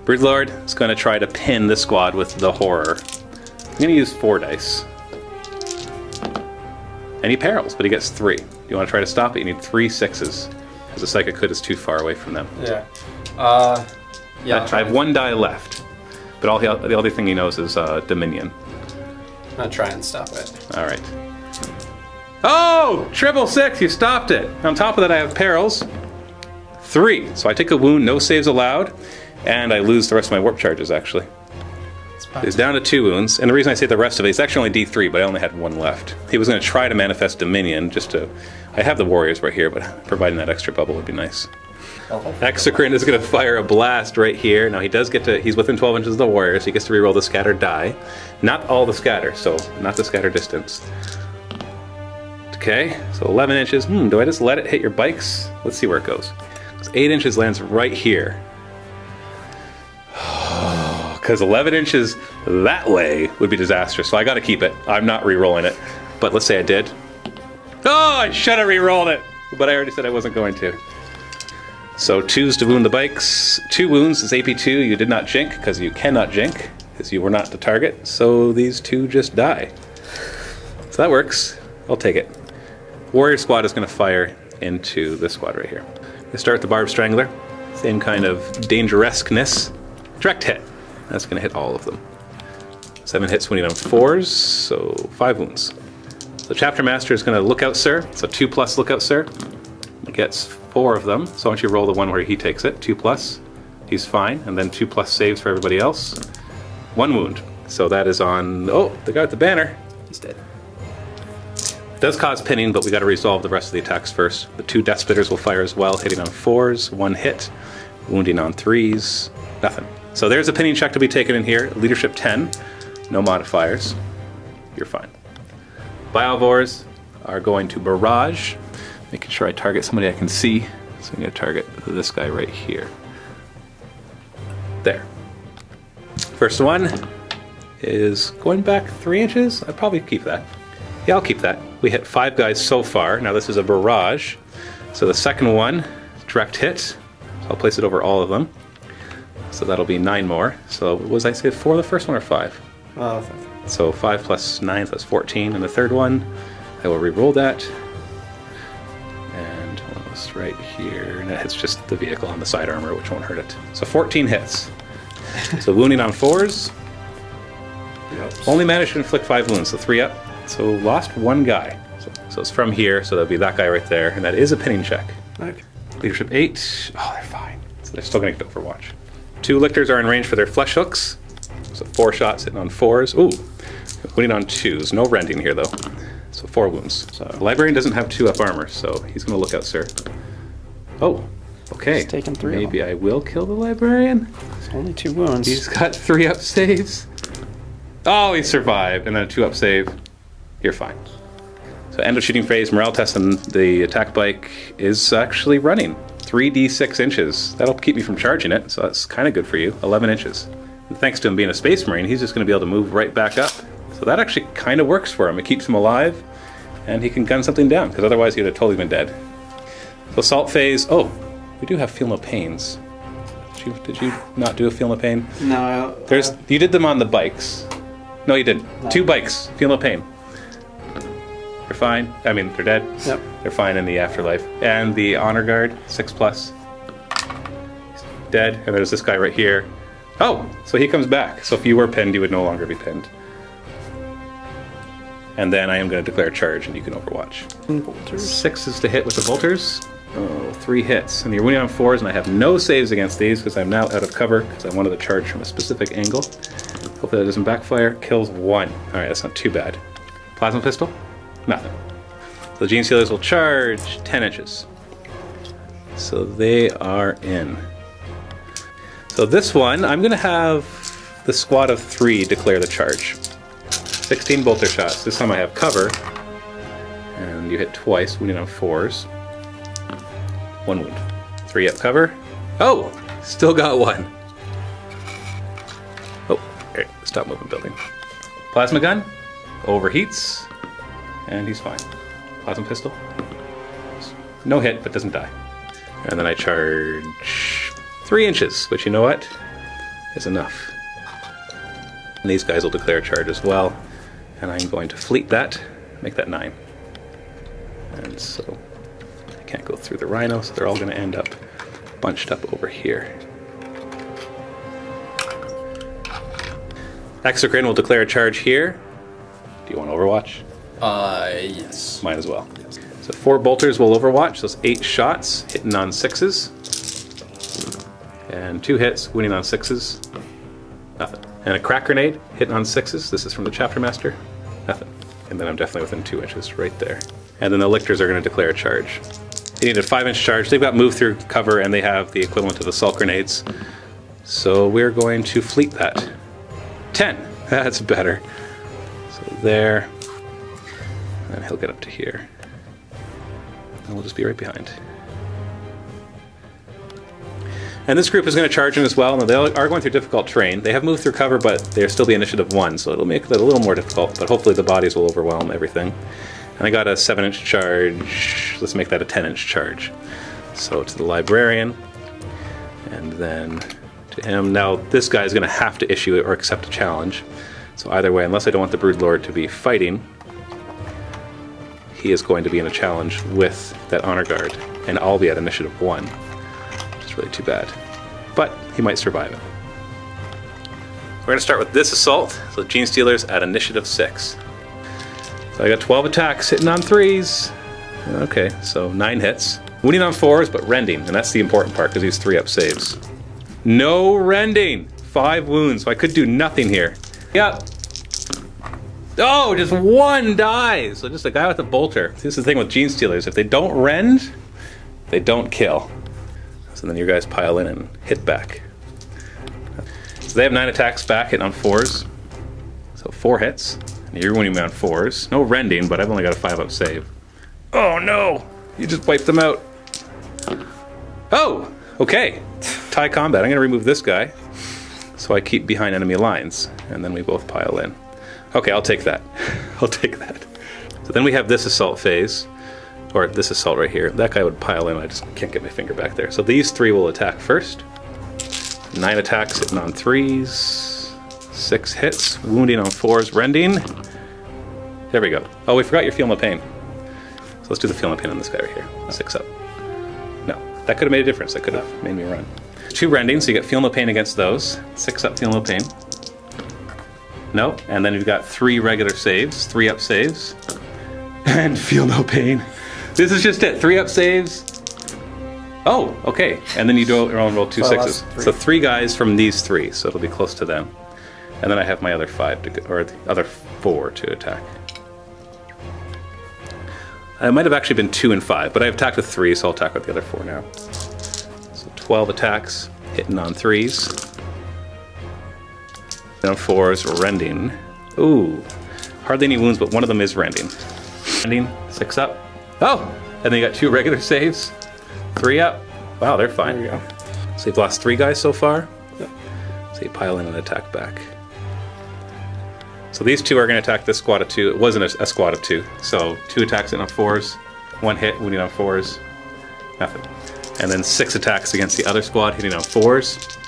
Broodlord is going to try to pin the squad with the Horror. I'm going to use 4 dice. And he perils, but he gets 3. You want to try to stop it? You need 3 6s. Because the Psychic Hood is too far away from them. Yeah. Yeah. I have 1 die left. But the only thing he knows is Dominion. I'm going to try and stop it. Alright. Oh! 666! You stopped it! On top of that, I have perils. 3. So I take a wound, no saves allowed. And I lose the rest of my warp charges, actually. He's down to 2 wounds, and the reason I say the rest of it, it's actually only D3, but I only had 1 left. He was going to try to manifest Dominion, just to... I have the warriors right here, but providing that extra bubble would be nice. Exocrine is going to fire a blast right here. Now he does get to... He's within 12 inches of the warriors, so he gets to reroll the scatter die. Not all the scatter, so not the scatter distance. Okay, so 11 inches. Do I just let it hit your bikes? Let's see where it goes. 8 inches lands right here. Because 11 inches that way would be disastrous, so I gotta keep it. I'm not re-rolling it. But let's say I did. Oh, I should have re-rolled it! But I already said I wasn't going to. So 2s to wound the bikes. 2 wounds is AP2. You did not jink, because you cannot jink, because you were not the target. So these 2 just die. So that works. I'll take it. Warrior squad is going to fire into this squad right here. We start with the Barbed Strangler. Same kind of dangerousness. Direct hit. That's going to hit all of them. 7 hits wounding on 4s, so 5 wounds. The Chapter Master is going to look out, sir. So 2+ look out, sir. He gets 4 of them. So I want you to roll the one where he takes it. 2+. He's fine. And then 2+ saves for everybody else. 1 wound. So that is on... Oh, the guy with the banner. He's dead. Does cause pinning, but we got to resolve the rest of the attacks first. The 2 Death Spitters will fire as well, hitting on 4s, 1 hit, wounding on 3s, nothing. So there's a pinning check to be taken in here. Leadership 10, no modifiers. You're fine. Biovores are going to barrage, making sure I target somebody I can see. So I'm going to target this guy right here. There. First one is going back 3 inches. I'd probably keep that. Yeah, I'll keep that. We hit 5 guys so far. Now this is a barrage. So the second one, direct hit. So I'll place it over all of them. So that'll be 9 more. So what was I say, 4 the first one or 5? 5. So 5 plus 9, so that's 14. And the third one, I will re-roll that. And one was right here. And that hits just the vehicle on the side armor, which won't hurt it. So 14 hits. So wounding on 4s. Yep. Only managed to inflict 5 wounds, so 3 up. So lost 1 guy. So it's from here, so that'll be that guy right there, and that is a pinning check. Okay. Leadership 8. Oh, they're fine. So they're still going to get Overwatch. 2 lictors are in range for their flesh hooks. So 4 shots hitting on 4s. Ooh, wounding on 2s. No rending here though. So 4 wounds. So the Librarian doesn't have 2 up armor, so he's going to look out, sir. Oh, okay. He's taken 3. Maybe I will kill the Librarian. It's only 2 wounds. He's got 3 up saves. Oh, he survived, and then a 2 up save. You're fine. So end of shooting phase, morale test on the attack bike is actually running. 3d6 inches. That'll keep me from charging it, so that's kind of good for you. 11 inches. And thanks to him being a Space Marine, he's just going to be able to move right back up. So that actually kind of works for him. It keeps him alive, and he can gun something down, because otherwise he would have totally been dead. So assault phase. Oh, we do have Feel No Pains. Did you not do a Feel No Pain? No. You did them on the bikes. No, you didn't. No. 2 bikes. Feel no pain. They're fine. I mean, they're dead. Yep. They're fine in the afterlife. And the Honor Guard, 6+. He's dead. And there's this guy right here. Oh, so he comes back. So if you were pinned, you would no longer be pinned. And then I am going to declare a charge, and you can Overwatch. Bolters. 6 is to hit with the bolters. Oh, 3 hits. And you're winning on 4s, and I have no saves against these because I'm now out of cover because I wanted to charge from a specific angle. Hopefully that doesn't backfire. Kills 1. Alright, that's not too bad. Plasma pistol? Nothing. So the Genestealers will charge 10 inches. So they are in. So this one, I'm going to have the squad of 3 declare the charge. 16 bolter shots. This time I have cover. And you hit twice, wounding on 4s. 1 wound. 3 up cover. Oh! Still got 1. Oh, okay. Stop moving building. Plasma gun. Overheats. And he's fine. Plasma pistol. No hit, but doesn't die. And then I charge 3 inches, which you know what? Is enough. And these guys will declare a charge as well. And I'm going to fleet that, make that 9. And so I can't go through the rhino, so they're all going to end up bunched up over here. Exocrine will declare a charge here. Do you want Overwatch? Yes. Might as well. Yes. So 4 bolters will Overwatch, so it's 8 shots, hitting on 6s. And 2 hits, winning on 6s. Nothing. And a crack grenade, hitting on 6s. This is from the Chapter Master. Nothing. And then I'm definitely within 2 inches right there. And then the lictors are going to declare a charge. They need a 5-inch charge. They've got move through cover, and they have the equivalent of the assault grenades. So we're going to fleet that. 10. That's better. So there. And he'll get up to here. And we'll just be right behind. And this group is going to charge in as well. And they are going through difficult terrain. They have moved through cover, but they're still the initiative 1, so it'll make it a little more difficult. But hopefully the bodies will overwhelm everything. And I got a 7-inch charge. Let's make that a 10-inch charge. So to the Librarian. And then to him. Now this guy is going to have to issue it or accept a challenge. So either way, unless I don't want the Broodlord to be fighting, he is going to be in a challenge with that honor guard, and I'll be at initiative 1, which is really too bad. But he might survive it. We're going to start with this assault, so Genestealer's at initiative 6. So I got 12 attacks hitting on 3s. Okay, so 9 hits. Wounding on 4s, but rending, and that's the important part because he's 3-up saves. No rending! 5 wounds, so I could do nothing here. Yep. Oh, just 1 dies! So just a guy with a bolter. This is the thing with Genestealers, if they don't rend, they don't kill. So then your guys pile in and hit back. So they have 9 attacks back, hitting on 4s. So 4 hits. And you're wounding me on 4s. No rending, but I've only got a 5-up save. Oh no! You just wiped them out. Oh! Okay. Tie combat. I'm going to remove this guy so I keep behind enemy lines. And then we both pile in. Okay, I'll take that. I'll take that. So then we have this assault phase. Or this assault right here. That guy would pile in. I just can't get my finger back there. So these 3 will attack first. 9 attacks hitting on 3s. 6 hits. Wounding on 4s. Rending. There we go. Oh, we forgot your Feel No Pain. So let's do the Feel No Pain on this guy right here. 6 up. No, that could have made a difference. That could have made me run. 2 rending, so you get Feel No Pain against those. 6 up Feel No Pain. No, and then you've got 3 regular saves, 3-up saves, and Feel No Pain. This is just it, 3-up saves. Oh, okay, and then you roll 2 sixes. So 3 guys from these 3, so it'll be close to them. And then I have my other 5 to go, or the other 4 to attack. It might have actually been 2 and 5, but I've attacked with 3, so I'll attack with the other 4 now. So 12 attacks, hitting on 3s. On 4s, rending. Ooh, hardly any wounds, but one of them is rending. Rending, 6 up. Oh, and then you got 2 regular saves. 3 up. Wow, they're fine. There you go. So you've lost 3 guys so far. Yep. So you pile in and attack back. So these 2 are going to attack this squad of 2. It wasn't a squad of 2. So 2 attacks in on 4s, 1 hit, wounding on 4s, nothing. And then 6 attacks against the other squad, hitting on 4s.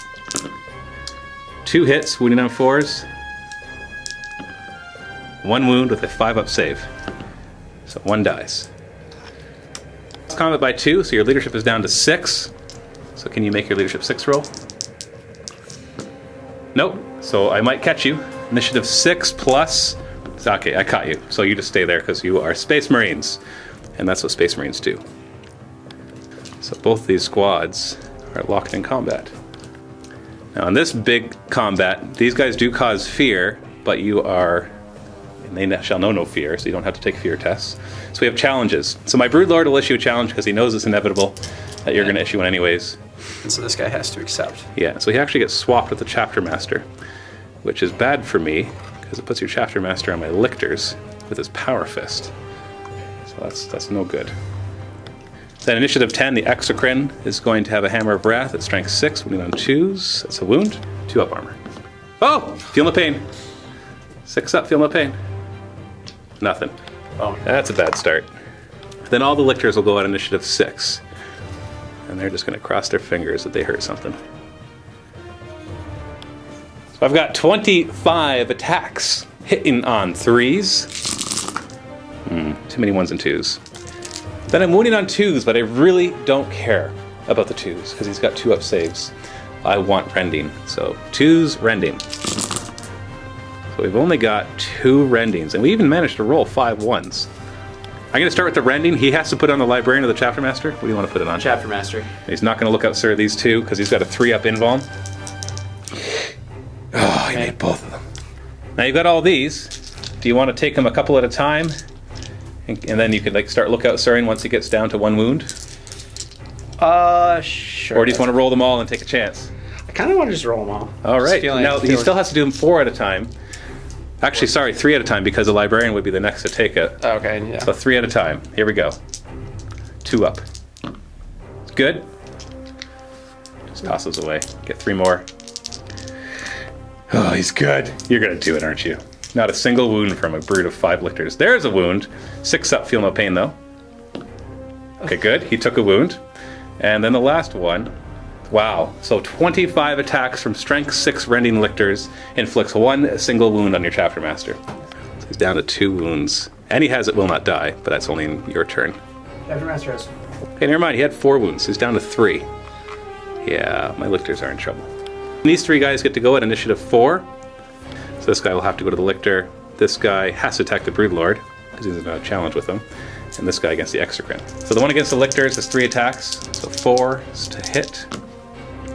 2 hits, wounding on 4s. 1 wound with a 5-up save. So 1 dies. It's combat by 2, so your leadership is down to 6. So can you make your leadership 6 roll? Nope. So I might catch you. Initiative 6 plus... Okay, I caught you. So you just stay there because you are Space Marines. And that's what Space Marines do. So both these squads are locked in combat. Now in this big combat, these guys do cause fear, but you are... And they shall know no fear, so you don't have to take fear tests. So we have challenges. So my Broodlord will issue a challenge because he knows it's inevitable that you're going to issue one anyways. And so this guy has to accept. Yeah, so he actually gets swapped with the Chapter Master, which is bad for me because it puts your Chapter Master on my lictors with his Power Fist. So that's no good. Then initiative 10, the Exocrine is going to have a Hammer of Wrath at strength 6, wounding on 2s. That's a wound. 2 up armor. Oh! Feel no pain. 6 up, feel no pain. Nothing. Oh, that's a bad start. Then all the lictors will go at initiative 6. And they're just going to cross their fingers that they hurt something. So I've got 25 attacks hitting on 3s. Too many 1s and 2s. Then I'm wounding on 2s, but I really don't care about the 2s because he's got 2-up saves. I want rending. So 2s, rending. So we've only got 2 rendings, and we even managed to roll 5 1s. I'm going to start with the rending. He has to put on the Librarian or the Chapter Master. What do you want to put it on? Chapter Master. He's not going to look out Sir these 2 because he's got a 3-up invuln. Oh, he made both of them. Now you've got all these. Do you want to take them a couple at a time? And then you could like start lookout Suring once he gets down to 1 wound? Sure. Or do you just want to roll them all and take a chance? I kind of want to just roll them all. All right. Now he still has to do them 4 at a time. Actually, sorry, 3 at a time because the Librarian would be the next to take it. Okay, yeah. So 3 at a time. Here we go. 2 up. Good. Just toss those away. Get 3 more. Oh, he's good. You're going to do it, aren't you? Not a single wound from a brood of 5 lictors. There's a wound. 6 up, feel no pain though. Okay, good. He took a wound. And then the last one. Wow. So 25 attacks from strength 6 rending lictors inflicts 1 single wound on your Chapter Master. So he's down to 2 wounds. And he has it will not die, but that's only in your turn. Chapter Master has. Okay, never mind. He had 4 wounds. He's down to 3. Yeah, my lictors are in trouble. These 3 guys get to go at initiative 4. So this guy will have to go to the lictor. This guy has to attack the Broodlord, because he's in a challenge with him. And this guy against the Exocrine. So the one against the lictors is 3 attacks. So 4 is to hit.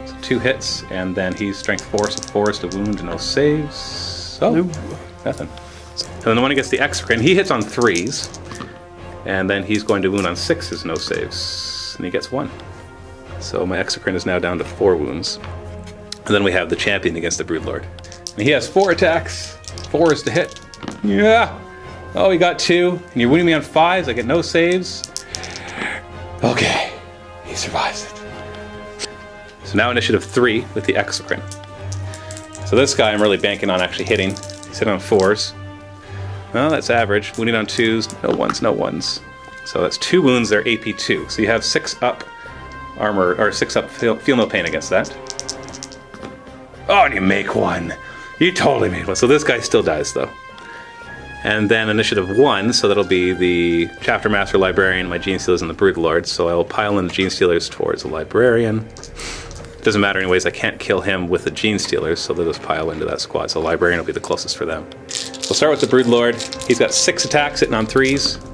So 2 hits, and then he's strength 4, so 4 is to wound, no saves. Oh, nope. Nothing. And then the one against the Exocrine, he hits on 3s. And then he's going to wound on 6s, no saves. And he gets 1. So my Exocrine is now down to 4 wounds. And then we have the champion against the Broodlord. And he has 4 attacks. 4 is to hit. Yeah! Oh, he got 2. And you're wounding me on 5s. I get no saves. Okay. He survives it. So now initiative 3 with the Exocrine. So this guy I'm really banking on actually hitting. He's hit on 4s. Well, that's average. Wounding on 2s. No 1s, no 1s. So that's 2 wounds. They're AP 2. So you have 6 up armor, or 6 up feel no pain against that. Oh, and you make 1. You totally made 1. So this guy still dies, though. And then initiative 1, so that'll be the Chapter Master, Librarian, my Genestealers, and the Broodlord. So I will pile in the Genestealers towards the Librarian. Doesn't matter anyways, I can't kill him with the Genestealers, so they'll just pile into that squad. So Librarian will be the closest for them. We'll start with the Broodlord. He's got 6 attacks, hitting on 3s.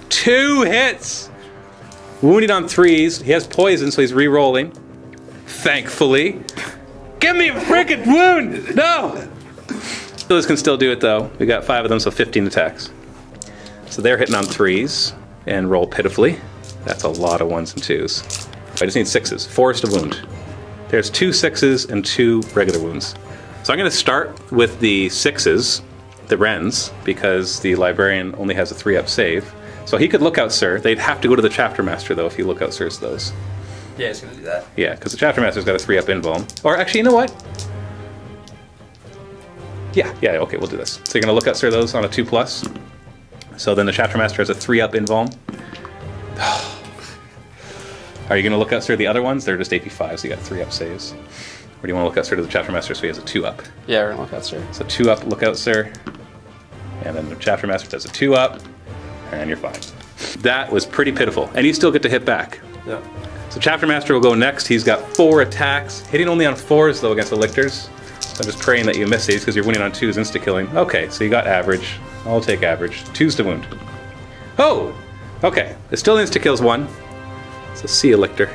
2 hits! Wounded on 3s. He has poison, so he's re-rolling. Thankfully. Give me a freaking wound! No! Those can still do it, though. We got 5 of them, so 15 attacks. So they're hitting on 3s and roll pitifully. That's a lot of 1s and 2s. I just need 6s. 4 is to wound. There's 2 6s and 2 regular wounds. So I'm going to start with the 6s, the Wrens, because the Librarian only has a 3-up save. So he could look out, sir. They'd have to go to the Chapter Master, though, if he look out, sirs those. Yeah, he's going to do that. Yeah, because the Chapter Master's got a 3-up invuln. Or actually, you know what? Yeah, okay, we'll do this. So you're going to look out, sir, those on a 2+. So then the Chapter Master has a 3-up invuln. Are you going to look out, sir, the other ones? They're just AP 5, so you got 3-up saves. Or do you want to look out, sir, to the Chapter Master so he has a 2-up? Yeah, we're going to look out, sir. So 2-up, look out, sir. And then the Chapter Master does a 2-up. And you're fine. That was pretty pitiful. And you still get to hit back. Yeah. So Chapter Master will go next. He's got 4 attacks. Hitting only on 4s, though, against the lictors. So I'm just praying that you miss these because you're winning on 2s insta-killing. Okay, so you got average. I'll take average. 2s to wound. Oh! Okay. It still insta-kills 1. So see you, lictor.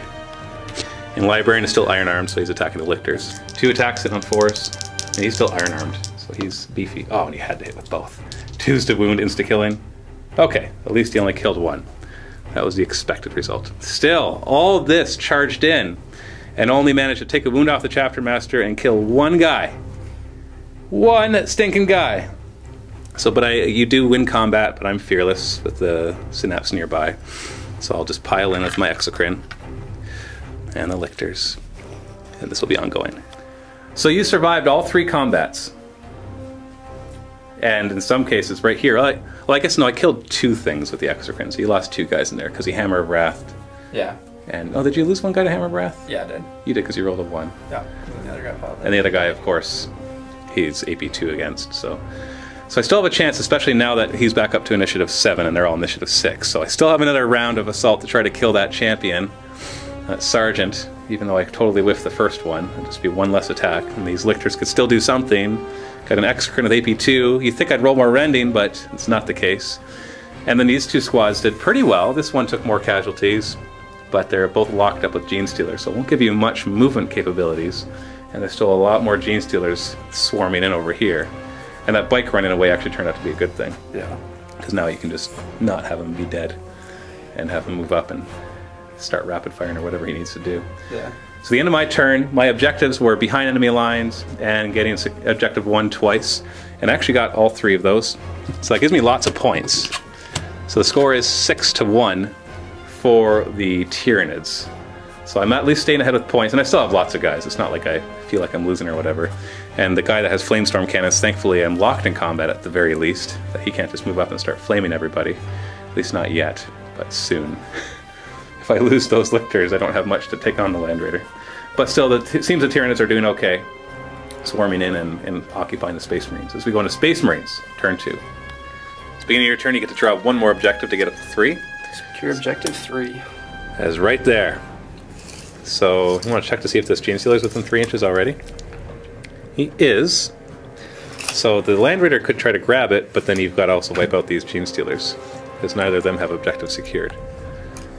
And Librarian is still iron-armed, so he's attacking the lictors. 2 attacks hitting on 4s. And he's still iron-armed, so he's beefy. Oh, and he had to hit with both. 2s to wound, insta-killing. Okay, at least he only killed 1. That was the expected result. Still, all of this charged in and only managed to take a wound off the Chapter Master and kill 1 guy. 1 stinking guy. So, you do win combat, but I'm fearless with the synapse nearby. So I'll just pile in with my Exocrine and the lictors. And this will be ongoing. So you survived all 3 combats. And in some cases, right here, well, I guess no, I killed 2 things with the Exocrine, so you lost 2 guys in there, because he Hammer of Wrath. Yeah. And, oh, did you lose 1 guy to Hammer of Wrath? Yeah, I did. You did, because you rolled a 1. Yeah, and the other guy followed. And the other guy, of course, he's AP 2 against, so I still have a chance, especially now that he's back up to initiative 7, and they're all initiative 6. So I still have another round of assault to try to kill that champion, that sergeant, even though I totally whiffed the first one. It'd just be 1 less attack, and these lictors could still do something. Got an Exocrine with AP 2. You'd think I'd roll more rending, but it's not the case. And then these 2 squads did pretty well. This one took more casualties, but they're both locked up with Genestealer, so it won't give you much movement capabilities. And there's still a lot more Genestealers swarming in over here. And that bike running away actually turned out to be a good thing. Yeah. Because now you can just not have him be dead and have him move up and start rapid firing or whatever he needs to do. Yeah. So the end of my turn, my objectives were behind enemy lines and getting objective 1 twice. And I actually got all 3 of those. So that gives me lots of points. So the score is 6-1 for the Tyranids. So I'm at least staying ahead with points, and I still have lots of guys. It's not like I feel like I'm losing or whatever. And the guy that has Flamestorm cannons, thankfully I'm locked in combat at the very least. That he can't just move up and start flaming everybody. At least not yet, but soon. If I lose those lictors, I don't have much to take on the Land Raider. But still, it seems the Tyranids are doing okay. Swarming in and occupying the Space Marines. As we go into Space Marines, turn 2. the beginning of your turn, you get to draw one more objective to get up to 3. Secure objective 3. That is right there. So you want to check to see if this Genestealer is within 3 inches already. He is. So the Land Raider could try to grab it, but then you've got to also wipe out these Genestealers, because neither of them have objectives secured.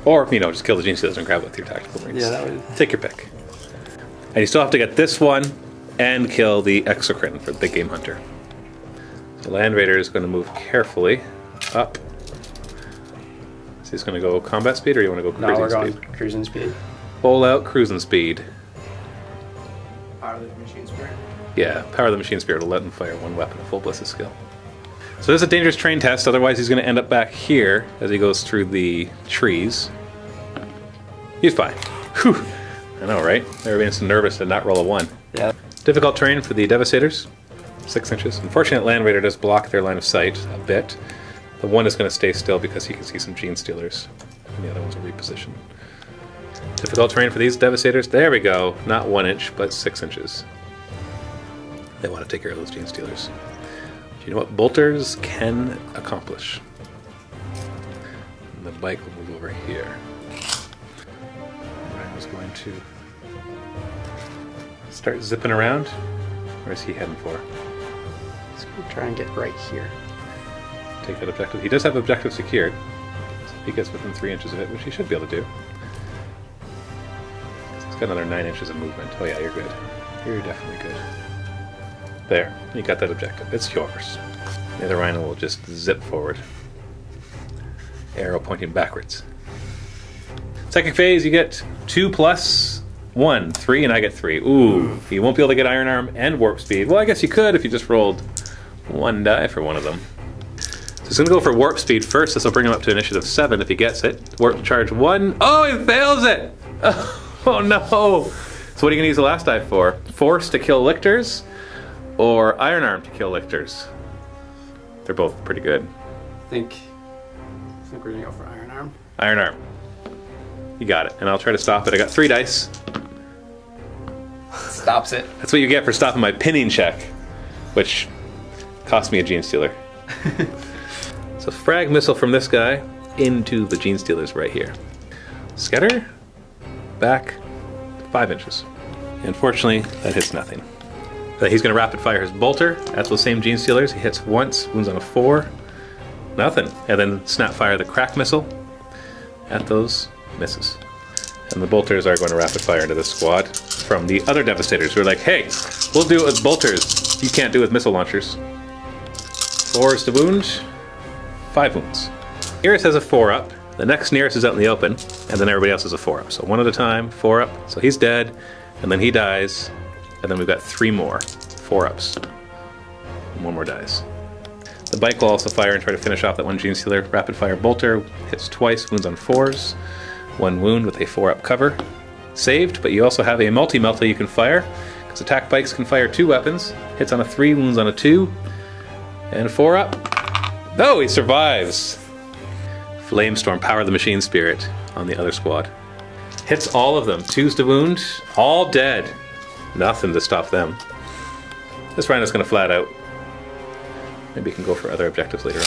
Or, you know, just kill the Genestealers and grab it with your tactical marines. Yeah, that would... Take your pick. And you still have to get this one and kill the Exocrine for the big game hunter. The Land Raider is going to move carefully up. So he's going to go combat speed, or you want to go cruising No, we're speed? going cruising speed. Full out cruising speed. Power of the machine spirit. Yeah, power of the machine spirit will let him fire one weapon at full ballistic skill. So this is a dangerous terrain test, otherwise he's going to end up back here as he goes through the trees. He's fine. Whew. I know, right? They're being so nervous to not roll a 1. Yeah. Difficult terrain for the Devastators, 6 inches. Unfortunately, Land Raider does block their line of sight a bit. The one is going to stay still because he can see some Genestealers, and the other ones will reposition. Difficult terrain for these Devastators. There we go. Not 1 inch, but 6 inches. They want to take care of those Genestealers. Do you know what bolters can accomplish? And the bike will move over here. Ryan was going to start zipping around. Where is he heading for? Let's try and get right here. Take that objective. He does have objective secured. So if he gets within 3 inches of it, which he should be able to do. He's got another 9 inches of movement. Oh yeah, you're good. You're definitely good. There, you got that objective. It's yours. The other rhino will just zip forward. Arrow pointing backwards. Second phase, you get 2 plus 1, 3, and I get 3. Ooh, you won't be able to get Iron Arm and Warp Speed. Well, I guess you could if you just rolled 1 die for one of them. So he's going to go for Warp Speed first. This will bring him up to Initiative 7 if he gets it. Warp Charge 1. Oh, he fails it! Oh no! So what are you going to use the last die for? Force to kill Lictors? Or Iron Arm to kill Lictors? They're both pretty good. I think we're gonna go for Iron Arm. Iron Arm. You got it. And I'll try to stop it. I got 3 dice. Stops it. That's what you get for stopping my pinning check, which cost me a Genestealer. So frag missile from this guy into the Genestealers right here. Scatter. Back 5 inches. Unfortunately, that hits nothing. He's going to rapid fire his bolter at those same Genestealers. He hits once, wounds on a 4, nothing. And then snap fire the crack missile at those, misses. And the bolters are going to rapid fire into the squad from the other Devastators who are like, hey, we'll do it with bolters. You can't do it with missile launchers. 4 is to wound, 5 wounds. Nearest has a 4-up. The next nearest is out in the open, and then everybody else has a 4-up. So 1 at a time, 4-up. So he's dead, and then he dies. And then we've got 3 more 4-ups. 1 more dies. The bike will also fire and try to finish off that one Genestealer. Rapid fire bolter, hits twice, wounds on 4s. 1 wound with a 4-up cover. Saved, but you also have a multi-melta you can fire, because attack bikes can fire 2 weapons. Hits on a 3, wounds on a 2. And 4-up. No, he survives! Flamestorm, power of the machine spirit on the other squad. Hits all of them. 2s to wound, all dead. Nothing to stop them. This rhino's going to flat out. Maybe he can go for other objectives later on.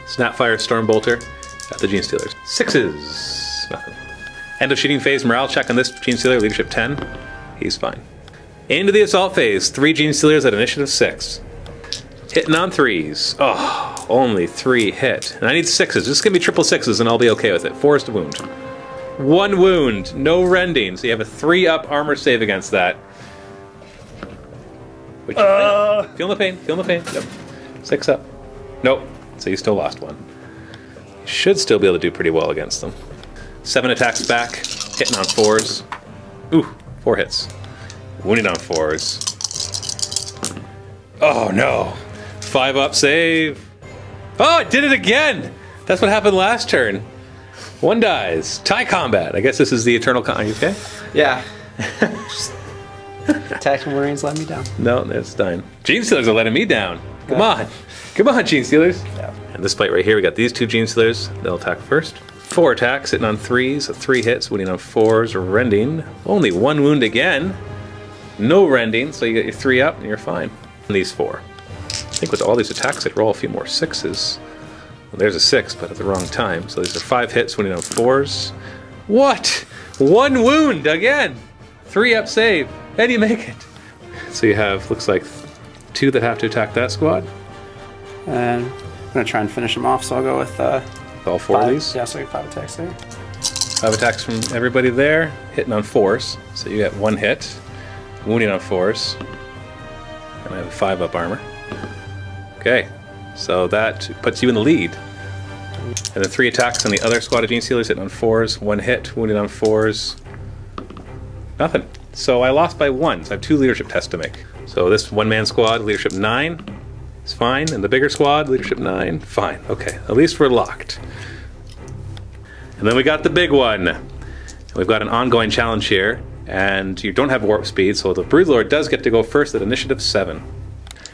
Snapfire Stormbolter at the Genestealers. 6s. Nothing. End of shooting phase. Morale check on this Genestealer. Leadership 10. He's fine. Into the assault phase. 3 Genestealers at Initiative 6. Hitting on 3s. Oh, only 3 hit. And I need 6s. This is going to be triple 6s and I'll be okay with it. 4 is to wound. 1 wound. No rending. So you have a 3-up armor save against that. Feeling the pain, feeling the pain. Yep. 6 up. Nope. So you still lost 1. You should still be able to do pretty well against them. 7 attacks back, hitting on 4s. Ooh, 4 hits. Wounding on 4s. Oh no. 5-up save. Oh, I did it again! That's what happened last turn. 1 dies. Tie combat. I guess this is the eternal Are you okay? Yeah. Tactical Marines let me down. No, that's dying. Genestealers are letting me down. Come on. Come on, Genestealers. Yeah. And this fight right here, we got these 2 Genestealers. They'll attack first. 4 attacks, hitting on 3s, so 3 hits, wounding on 4s, rending. Only 1 wound again. No rending, so you get your 3 up and you're fine. And these 4. I think with all these attacks, I'd roll a few more 6s. Well, there's a 6, but at the wrong time. So these are 5 hits, wounding on 4s. What? 1 wound again! 3-up save. How do you make it? So you have, looks like 2 that have to attack that squad. And I'm going to try and finish them off, so I'll go with all 4 of these? Yeah, so I get 5 attacks there. 5 attacks from everybody there, hitting on 4s. So you get 1 hit, wounding on 4s. And I have a 5-up armor. Okay, so that puts you in the lead. And then 3 attacks on the other squad of Genestealers, hitting on 4s, 1 hit, wounding on 4s. Nothing. So I lost by 1, so I have 2 leadership tests to make. So this one-man squad, leadership 9, is fine. And the bigger squad, leadership 9, fine. Okay, at least we're locked. And then we got the big one. We've got an ongoing challenge here, and you don't have warp speed, so the Broodlord does get to go first at initiative 7.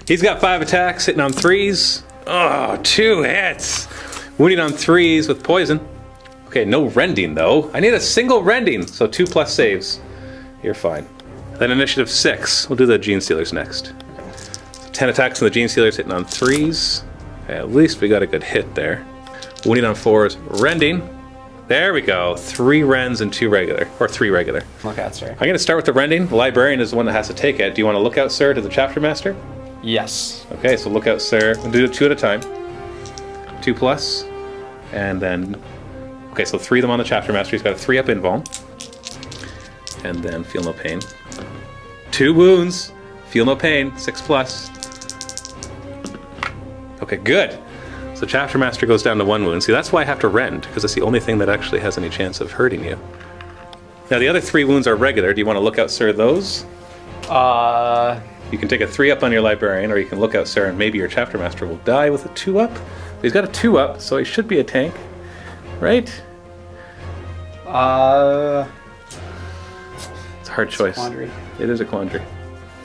He's got 5 attacks, hitting on 3s. Oh, 2 hits. Wounding on 3s with poison. Okay, no rending though. I need a single rending, so 2+ saves. You're fine. Then initiative 6. We'll do the Genestealers next. 10 attacks on the Genestealers, hitting on 3s. Okay, at least we got a good hit there. Wounding on 4s, rending. There we go. 3 rends and 2 regular, or 3 regular. Lookout, sir. I'm going to start with the rending. The librarian is the one that has to take it. Do you want to look out, sir, to the chapter master? Yes. Okay, so look out, sir. We'll do 2 at a time. 2+, and then okay, so 3 of them on the chapter master. He's got a 3-up invuln, and then feel no pain. 2 wounds. Feel no pain. 6+. Okay, good. So chapter master goes down to 1 wound. See, that's why I have to rend, because it's the only thing that actually has any chance of hurting you. Now the other 3 wounds are regular. Do you want to look out, sir, those? You can take a 3-up on your librarian, or you can look out, sir, and maybe your chapter master will die with a 2-up. He's got a 2-up, so he should be a tank, right? It's a hard choice. Quandary. It is a quandary.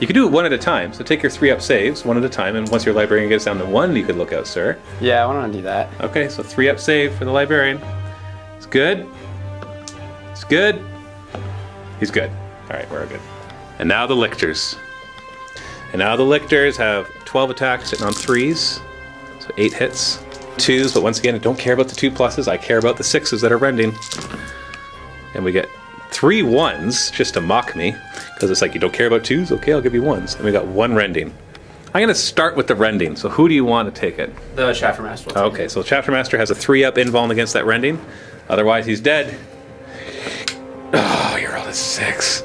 You could do it 1 at a time, so take your 3-up saves 1 at a time, and once your librarian gets down to 1, you could look out, sir. Yeah, I want to do that. Okay, so 3-up save for the librarian. It's good. It's good. He's good. Alright, we're good. And now the lictors. And now the lictors have 12 attacks hitting on 3s, so 8 hits. 2s, but once again, I don't care about the 2+, I care about the 6s that are rending. And we get 3 1s, just to mock me, because it's like, you don't care about 2s? Okay, I'll give you 1s. And we got 1 rending. I'm going to start with the rending, so who do you want to take it? The chapter master. Okay, so the chapter master has a 3-up invuln against that rending. Otherwise, he's dead. Oh, you rolled a 6.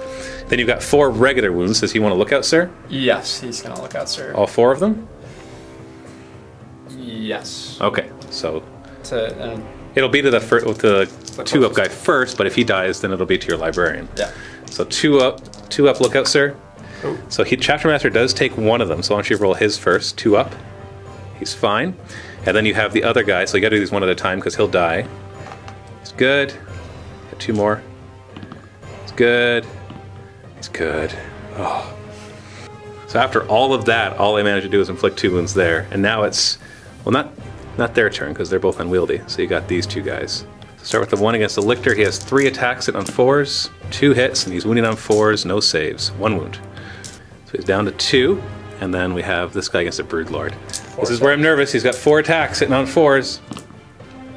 Then you've got 4 regular wounds. Does he want to look out, sir? Yes, he's going to look out, sir. All 4 of them? Yes. Okay, so To, it'll be to the 2-up guy first, but if he dies, then it'll be to your librarian. yeah. So 2-up look out, sir. Oh. So chapter master does take 1 of them, so why don't you roll his first, 2-up. He's fine. And then you have the other guy, so you gotta do these 1 at a time because he'll die. He's good. Got 2 more. He's good. He's good. Oh. So after all of that, all I managed to do is inflict 2 wounds there. And now it's, well, not their turn because they're both unwieldy. So you got these 2 guys. So start with the 1 against the lictor. He has 3 attacks hitting on 4s, 2 hits, and he's wounding on 4s, no saves, 1 wound. So he's down to 2. And then we have this guy against the Broodlord. This is where I'm nervous. He's got 4 attacks hitting on 4s.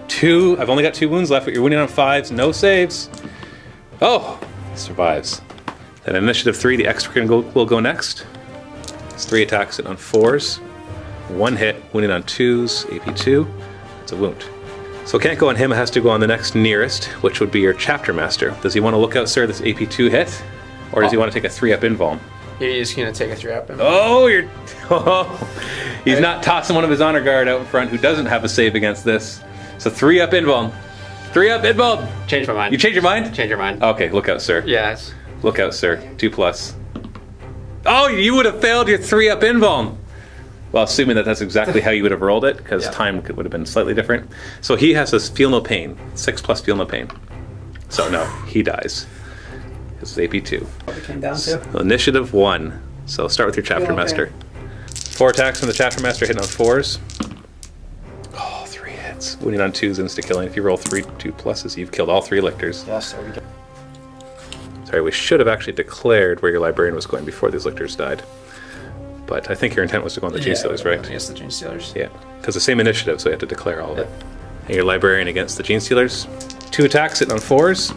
2, I've only got 2 wounds left, but you're wounding on 5s, no saves. Oh, he survives. Then initiative 3, the extra will go next. It's 3 attacks hitting on 4s, 1 hit, wounding on 2s, AP2. That's a wound. So it can't go on him, it has to go on the next nearest, which would be your chapter master. Does he want to look out, sir, this AP2 hit? Or does he want to take a 3-up invuln? He's going to take a 3-up invuln. Oh, he's not tossing one of his honor guard out in front who doesn't have a save against this. So 3-up invuln. 3-up invuln! Change my mind. You change your mind? Change your mind. Okay, look out, sir. Yes. Look out, sir. 2+. Oh, you would have failed your 3-up invuln. Well, assuming that that's exactly how you would have rolled it, because time would have been slightly different. So he has this feel no pain. 6+ feel no pain. So no, he dies. This is AP2. What it came down to? So initiative 1. So start with your chapter master. 4 attacks from the chapter master hitting on 4s. Oh, 3 hits. Wounding on 2s, insta-killing. If you roll 3 2+, you've killed all 3 lictors. Yes, there we go. Sorry, we should have actually declared where your librarian was going before these lictors died. But I think your intent was to go on the Genestealers, right? Against the Genestealers. Yeah, because the same initiative, so you have to declare all of it. And your Librarian against the Genestealers. 2 attacks, hitting on 4s.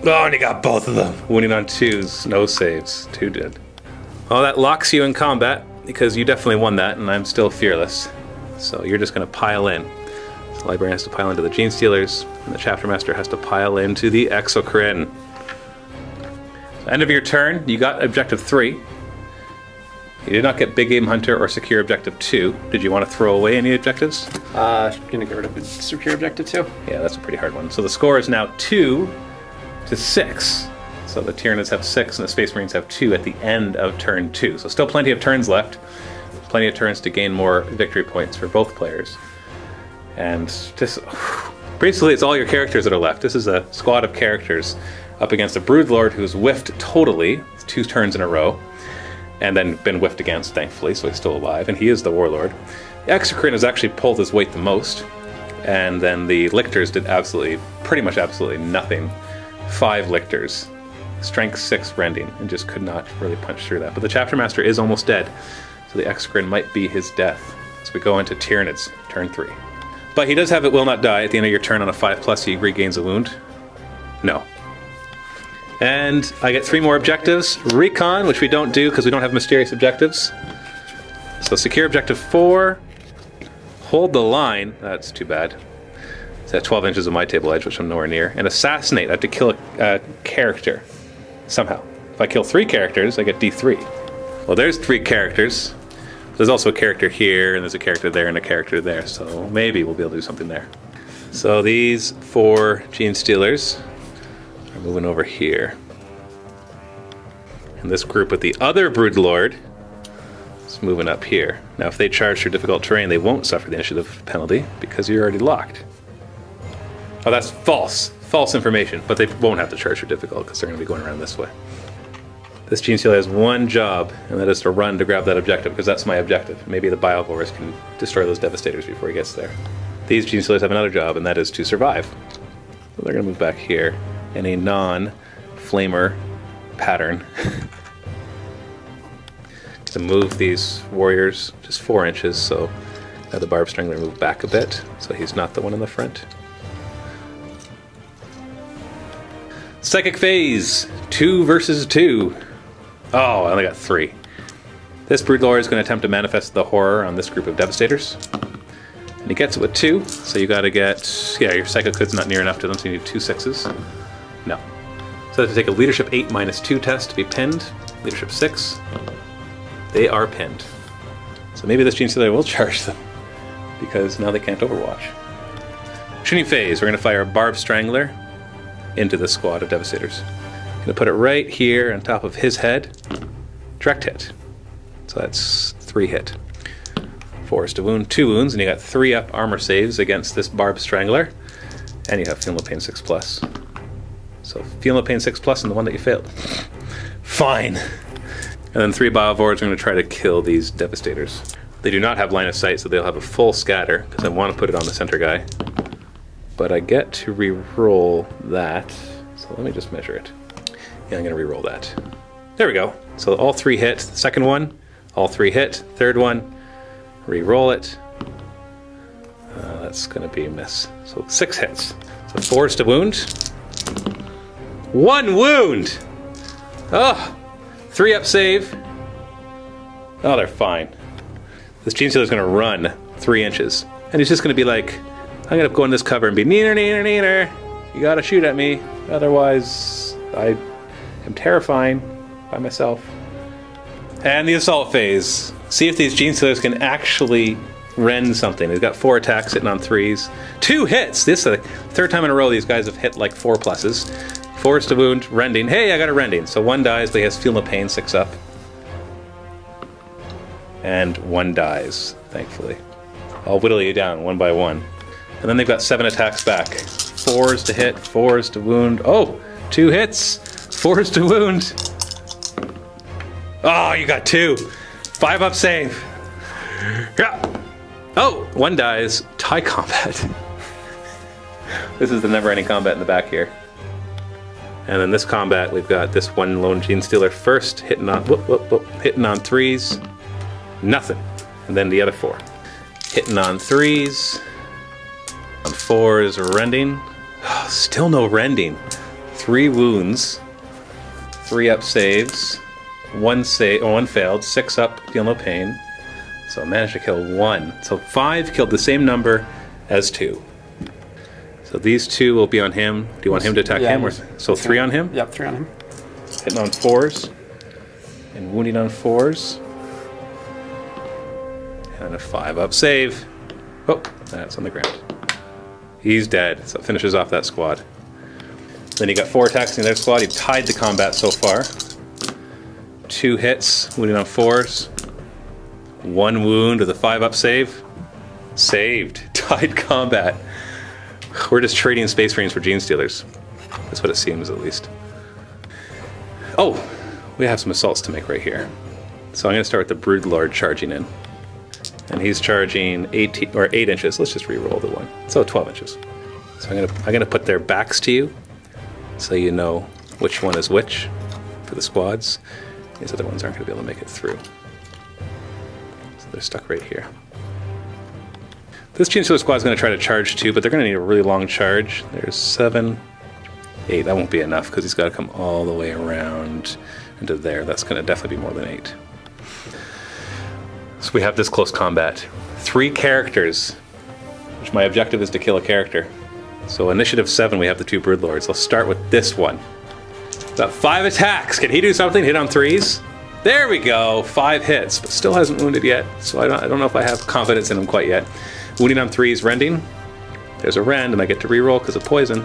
Oh, and you got both of them. Wounding on 2s, no saves. 2 dead. Well, that locks you in combat, because you definitely won that, and I'm still fearless. So you're just going to pile in. So the Librarian has to pile into the Genestealers, and the Chapter Master has to pile into the Exocrine. So end of your turn, you got Objective 3. You did not get Big Game Hunter or Secure Objective 2. Did you want to throw away any objectives? Gonna get rid of Secure Objective 2. Yeah, that's a pretty hard one. So the score is now 2-6. So the Tyranids have 6 and the Space Marines have 2 at the end of turn 2. So still plenty of turns left. Plenty of turns to gain more victory points for both players. And just basically it's all your characters that are left. This is a squad of characters up against a Broodlord who's whiffed totally 2 turns in a row. And then been whiffed against, thankfully, so he's still alive, and he is the Warlord. The Exocrine has actually pulled his weight the most, and then the Lictors did pretty much absolutely nothing. 5 Lictors, Strength 6 Rending, and just could not really punch through that. But the Chapter Master is almost dead, so the Exocrine might be his death as we go into Tyranids, turn 3. But he does have It Will Not Die. At the end of your turn on a 5+, he regains a wound. No. And I get 3 more objectives. Recon, which we don't do because we don't have mysterious objectives. So secure objective 4. Hold the line. That's too bad. It's at 12 inches of my table edge, which I'm nowhere near. And assassinate. I have to kill a character. Somehow. If I kill 3 characters, I get D3. Well, there's 3 characters. There's also a character here, and there's a character there, and a character there. So maybe we'll be able to do something there. So these 4 Genestealers are moving over here. And this group with the other Broodlord is moving up here. Now if they charge through difficult terrain, they won't suffer the initiative penalty because you're already locked. Oh, that's false. False information. But they won't have to charge through difficult because they're going to be going around this way. This Genestealer has one job, and that is to run to grab that objective, because that's my objective. Maybe the Biovores can destroy those Devastators before he gets there. These Genestealers have another job, and that is to survive. So they're going to move back here in a non-flamer pattern. To move these warriors just 4 inches, so have the Barb Strangler move back a bit, so he's not the one in the front. Psychic Phase, 2 versus 2. Oh, I only got 3. This Broodlord is going to attempt to manifest the horror on this group of Devastators. And he gets it with 2, so you gotta get... Yeah, your Psychic Hood's not near enough to them, so you need 2 6s. No. So I have to take a Leadership 8 -2 test to be pinned. Leadership 6. They are pinned. So maybe this Genestealer will charge them, because now they can't Overwatch. Shooting Phase, we're going to fire a Barb Strangler into this squad of Devastators. Going to put it right here on top of his head. Direct hit. So that's 3 hit. 4 is to wound, 2 wounds, and you got 3 up armor saves against this Barb Strangler. And you have Feel No Pain 6+. So Feel No Pain 6+ and the one that you failed. Fine. And then 3 Biovores are going to try to kill these Devastators. They do not have line of sight, so they'll have a full scatter, because I want to put it on the center guy. But I get to re-roll that. So let me just measure it. Yeah, I'm going to re-roll that. There we go. So all 3 hit. The second one, all 3 hit. Third one, re-roll it. That's going to be a miss. So 6 hits. So 4 is to wound. 1 wound! Oh! 3 up save. Oh, they're fine. This Genestealer is going to run 3 inches. And he's just going to be like, I'm going to go in this cover and be neener, neener, neener. You got to shoot at me. Otherwise, I am terrifying by myself. And the Assault Phase. See if these Genestealers can actually rend something. He's got 4 attacks hitting on 3s. 2 hits! This is the 3rd time in a row these guys have hit like 4 pluses. 4 is to wound, rending. Hey, I got a rending. So 1 dies, but he has Feel No Pain 6 up. And 1 dies, thankfully. I'll whittle you down 1 by 1. And then they've got 7 attacks back. 4 is to hit, 4 is to wound. Oh, 2 hits. 4 is to wound. Oh, you got 2. 5 up save. Yeah. Oh, 1 dies. Tie combat. This is the never-ending combat in the back here. And in this combat, we've got this one lone Genestealer first, hitting on hitting on 3s. Nothing. And then the other 4. Hitting on 3s. On 4s, rending. Still no rending. 3 wounds. 3 up saves. 1 failed. 6 up, feel no pain. So I managed to kill 1. So 5 killed the same number as 2. So these 2 will be on him. Do you want him to attack him? Or, so 3 on him? Yep, 3 on him. Hitting on 4s. And wounding on 4s. And a 5 up save. Oh, that's on the ground. He's dead. So it finishes off that squad. Then he got 4 attacks in the other squad. He tied the combat so far. 2 hits, wounding on 4s. 1 wound with a 5 up save. Saved. Tied combat. We're just trading Space Marines for Genestealers. That's what it seems, at least. Oh, we have some assaults to make right here. So I'm going to start with the Broodlord charging in. And he's charging 8 inches. Let's just re-roll the one. So 12 inches. So I'm gonna put their backs to you, so you know which one is which for the squads. These other ones aren't going to be able to make it through. So they're stuck right here. This Genestealer squad is going to try to charge too, but they're going to need a really long charge. There's 7, 8. That won't be enough because he's got to come all the way around into there. That's going to definitely be more than 8. So we have this close combat. 3 characters, which my objective is to kill a character. So initiative 7, we have the 2 Broodlords. I'll start with this one. Got 5 attacks. Can he do something? Hit on 3s? There we go. 5 hits, but still hasn't wounded yet. So I don't know if I have confidence in him quite yet. Wounding on 3s, rending. There's a rend, and I get to reroll because of poison.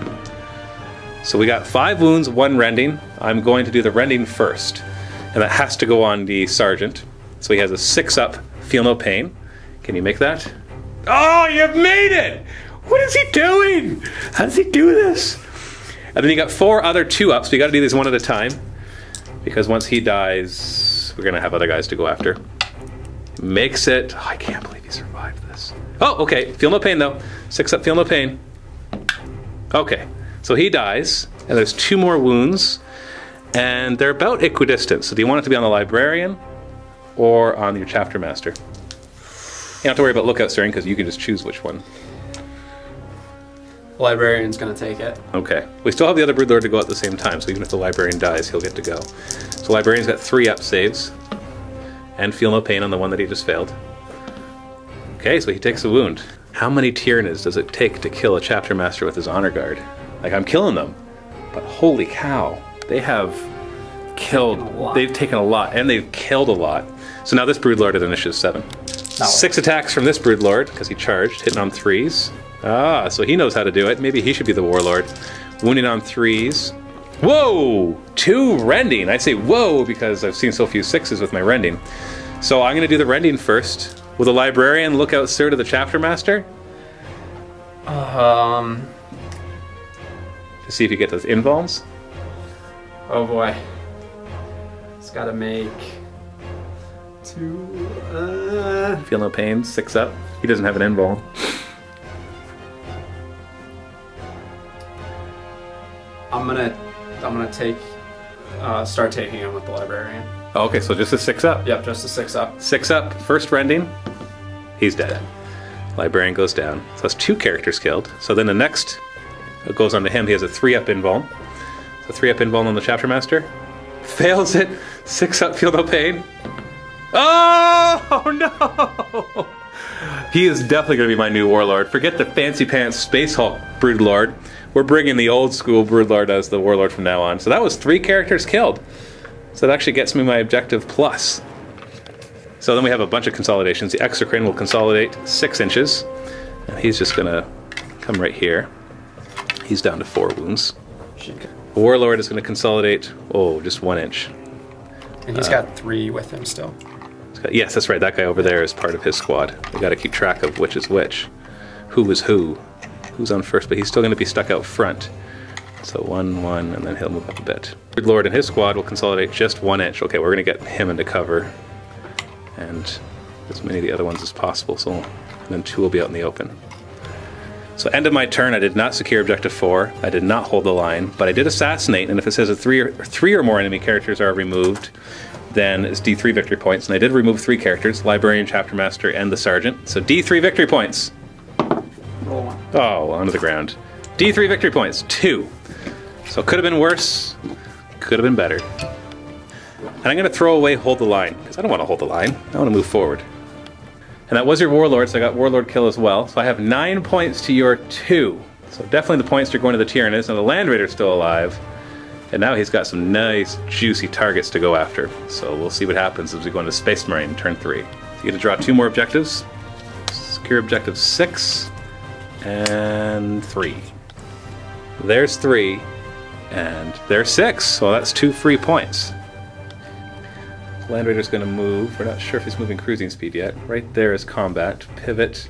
So we got 5 wounds, 1 rending. I'm going to do the rending first, and that has to go on the sergeant. So he has a 6 up, feel no pain. Can you make that? Oh, you've made it! What is he doing? How does he do this? And then you got 4 other 2 ups. We got to do these one at a time, because once he dies, we're gonna have other guys to go after. Makes it. Oh, I can't believe he survived this. Oh, okay. Feel no pain though. 6 up, feel no pain. Okay, so he dies, and there's 2 more wounds, and they're about equidistant. So do you want it to be on the librarian or on your chapter master? You don't have to worry about lookout stirring because you can just choose which one. The librarian's going to take it. Okay. We still have the other Broodlord to go at the same time, so even if the librarian dies, he'll get to go. So librarian's got 3 up saves and feel no pain on the one that he just failed. Okay, so he takes a wound. How many Tyranids does it take to kill a chapter master with his honor guard? Like, I'm killing them, but holy cow, they have killed. They've taken a lot, and they've killed a lot. So now this Broodlord at initiative 7. 6 attacks from this Broodlord, because he charged, hitting on 3s. Ah, so he knows how to do it. Maybe he should be the warlord. Wounding on 3s. Whoa! 2 rending. I say whoa because I've seen so few 6s with my rending. So I'm going to do the rending first. Will the librarian look out sir to the chapter master? To see if you get those invulns. Oh boy. It's got to make 2. Feel no pain. 6 up. He doesn't have an invuln. I'm gonna start taking him with the librarian. Oh, okay, so just a 6 up. Yep, just a 6 up. 6 up. First rending. He's dead. Librarian goes down. So that's 2 characters killed. So then the next goes on to him. He has a 3 up invuln. So 3 up invuln on the chapter master. Fails it. 6 up. Feel no pain. Oh no! He is definitely going to be my new warlord. Forget the fancy pants Space Hulk Broodlord. We're bringing the old school Broodlord as the warlord from now on. So that was 3 characters killed. So that actually gets me my objective plus. So then we have a bunch of consolidations. The Exocrine will consolidate 6 inches. And he's just going to come right here. He's down to 4 wounds. The warlord is going to consolidate, just 1 inch. And he's got 3 with him still. Yes, that's right. That guy over there is part of his squad. We got to keep track of which is which, who is who, who's on first. But he's still going to be stuck out front. So 1, 1, and then he'll move up a bit. Lord and his squad will consolidate just 1 inch. Okay, we're going to get him into cover, and as many of the other ones as possible. So and then 2 will be out in the open. So end of my turn, I did not secure objective 4. I did not hold the line, but I did assassinate. And if it says that 3 or more enemy characters are removed, then it's D3 victory points. And I did remove 3 characters, Librarian, Chapter Master, and the Sergeant. So D3 victory points. Roll 1. Oh, onto the ground. D3 victory points, 2. So could have been worse, could have been better. And I'm going to throw away Hold the Line, because I don't want to hold the line. I want to move forward. And that was your Warlord, so I got Warlord kill as well. So I have 9 points to your 2. So definitely the points are going to the Tyranids. Now the Land Raider's still alive. And now he's got some nice, juicy targets to go after. So we'll see what happens as we go into Space Marine turn 3. So you get to draw 2 more objectives. Secure objective 6 and 3. There's 3 and there's 6. So that's 2 free points. Land Raider's going to move. We're not sure if he's moving cruising speed yet. Right there is combat. Pivot.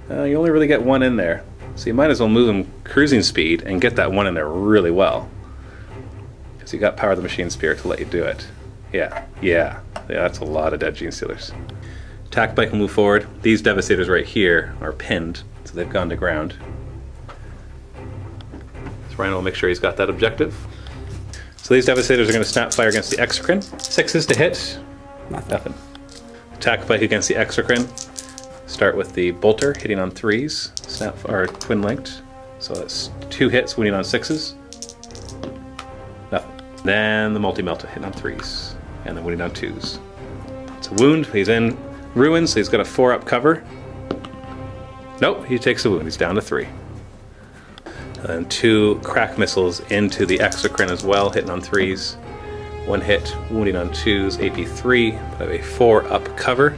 You only really get 1 in there. So you might as well move him cruising speed and get that 1 in there really well. Because you got Power of the Machine Spirit to let you do it. Yeah, that's a lot of dead Genestealers. Attack Bike will move forward. These Devastators right here are pinned, so they've gone to ground. So Rhino will make sure he's got that objective. So these Devastators are going to snap fire against the Exocrine. 6s to hit. Nothing. Attack Bike against the Exocrine. Start with the Bolter, hitting on 3s. Snap or twin linked. So that's 2 hits, wounding on 6s. Nothing. Then the Multi-Melta hitting on 3s. And then wounding on 2s. It's a wound. He's in ruins, so he's got a 4-up cover. Nope, he takes a wound. He's down to 3. And then 2 crack missiles into the Exocrine as well, hitting on 3s. 1 hit, wounding on 2s, AP 3, but I have a 4-up cover.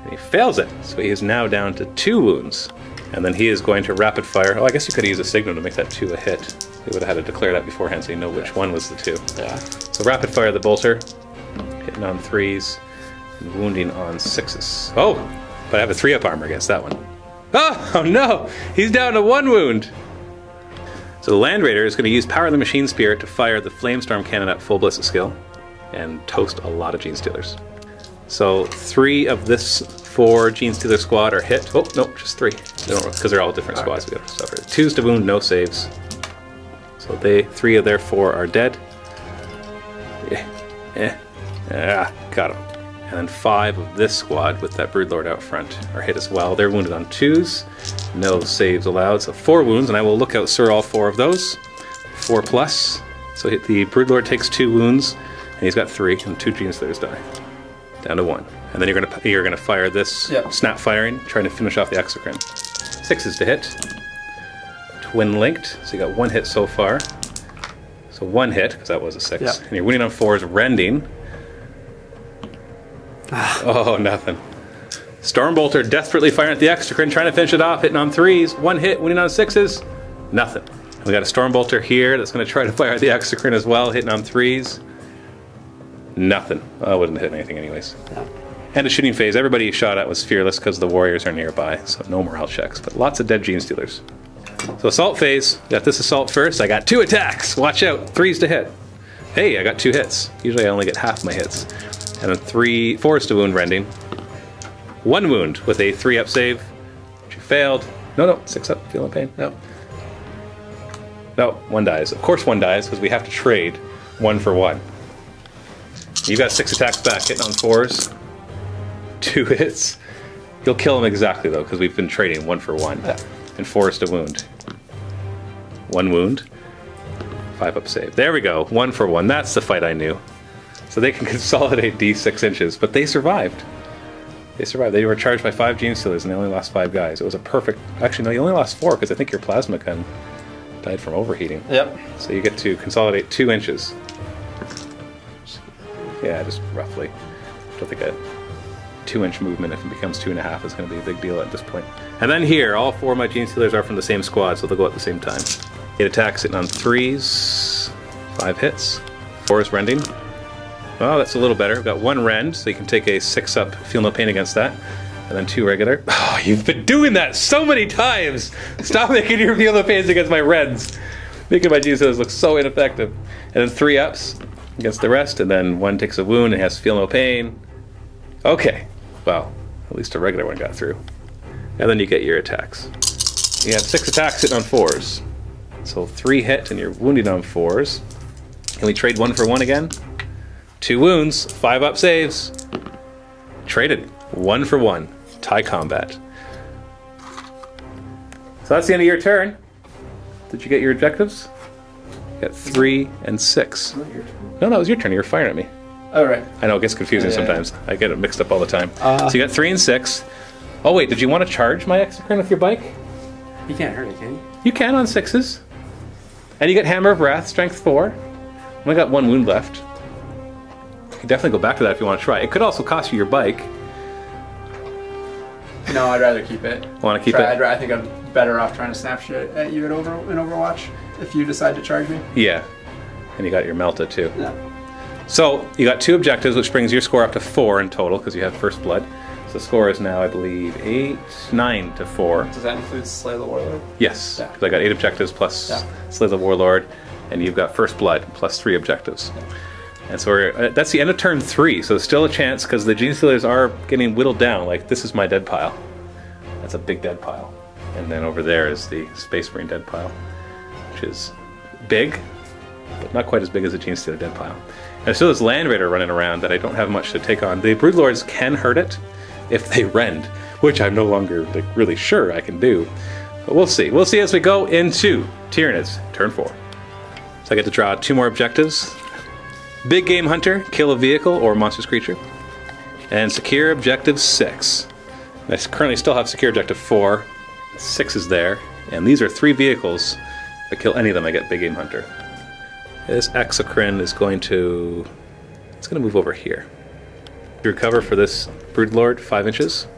And he fails it, so he is now down to 2 wounds. And then he is going to rapid fire. Oh, I guess you could use a signal to make that 2 a hit. We would have had to declare that beforehand so you know which one was the 2. Yeah. So rapid fire the Bolter, hitting on 3s, and wounding on 6s. Oh, but I have a 3-up armor against that one. Oh no, he's down to 1 wound. So the Land Raider is going to use Power of the Machine Spirit to fire the Flamestorm Cannon at full ballistic skill and toast a lot of Genestealers. So 3 of this 4 Genestealer squad are hit. Oh, no, just 3. Because they're all different squads. We got to suffer. 2s to wound, no saves. So 3 of their 4 are dead. Got him. And then 5 of this squad with that Broodlord out front are hit as well. They're wounded on 2s. No saves allowed. So 4 wounds, and I will look out Sir all 4 of those. 4 plus. So the Broodlord takes 2 wounds, and he's got 3, and 2 Genestealers die. Down to 1. And then you're gonna fire this snap firing, trying to finish off the Exocrine. 6s to hit. Twin linked, so you got 1 hit so far. So 1 hit, because that was a 6. Yeah. And you're winning on 4s, rending. Oh, nothing. Stormbolter desperately firing at the Exocrine, trying to finish it off, hitting on 3s. 1 hit, winning on 6s. Nothing. We got a Stormbolter here that's going to try to fire at the Exocrine as well, hitting on 3s. Nothing. Oh, I wouldn't hit anything anyways. Yeah. And a shooting phase. Everybody you shot at was fearless because the warriors are nearby, so no morale checks. But lots of dead Genestealers. So assault phase. Got this assault first. I got 2 attacks. Watch out. 3s to hit. Hey, I got 2 hits. Usually I only get half my hits. And then 4s to wound rending. 1 wound with a 3-up save, which you failed. No, 6-up, feeling pain. No, 1 dies. Of course 1 dies, because we have to trade 1 for 1. You got 6 attacks back, hitting on 4s. 2 hits. You'll kill him exactly, though, because we've been trading 1 for 1. Yeah. And 4s to wound. 1 wound. 5-up save. There we go, 1 for 1. That's the fight I knew. So they can consolidate D6 inches, but they survived. They survived. They were charged by 5 Genestealers, and they only lost 5 guys. It was a perfect... Actually, no, you only lost 4, because I think your plasma gun died from overheating. Yep. So you get to consolidate 2 inches. Yeah, just roughly. I don't think a 2-inch movement, if it becomes 2.5, is going to be a big deal at this point. And then here, all 4 of my Genestealers are from the same squad, so they'll go at the same time. 8 attacks, hitting on 3s. 5 hits. 4s rending. Well, that's a little better. We've got 1 rend, so you can take a 6-up, feel no pain against that. And then 2 regular. Oh, you've been doing that so many times! Stop making your feel no pains against my rends. Making my Genestealers look so ineffective. And then 3 ups against the rest, and then 1 takes a wound and has feel no pain. Okay. Well, at least a regular one got through. And then you get your attacks. You have 6 attacks hitting on 4s. So 3 hit and you're wounded on 4s. Can we trade 1 for 1 again? 2 wounds, 5 up saves. Traded. 1 for 1. Tie combat. So that's the end of your turn. Did you get your objectives? You got 3 and 6. No, that was your turn. You were firing at me. Oh, right. I know, it gets confusing sometimes. I get it mixed up all the time. So you got 3 and 6. Oh wait, did you want to charge my Exocrine with your bike? You can't hurt it, can you? You can on 6s. And you get Hammer of Wrath, Strength 4. Only got 1 wound left. You can definitely go back to that if you want to try. It could also cost you your bike. No, I'd rather keep it. Want to keep it? I think I'm better off trying to snap shit at you in Overwatch if you decide to charge me. Yeah. And you got your Melta too. Yeah. So you got 2 objectives, which brings your score up to 4 in total because you have First Blood. So the score is now, I believe, 9 to 4. Does that include Slay the Warlord? Yes, Yeah. because I got 8 objectives plus Slay the Warlord, and you've got First Blood plus 3 objectives. Yeah. And so that's the end of turn 3, so there's still a chance because the Genestealers are getting whittled down. Like, this is my dead pile. That's a big dead pile. And then over there is the Space Marine dead pile, which is big, but not quite as big as the Genestealer dead pile. And there's still this Land Raider running around that I don't have much to take on. The Broodlords can hurt it if they rend, which I'm no longer really sure I can do. But we'll see. We'll see as we go into Tyranids, turn 4. So I get to draw 2 more objectives. Big Game Hunter, kill a vehicle or monstrous creature. And secure objective 6. I currently still have secure objective 4. 6 is there. And these are 3 vehicles. If I kill any of them, I get Big Game Hunter. This Exocrine is going to... It's going to move over here. Recover for this Broodlord 5 inches.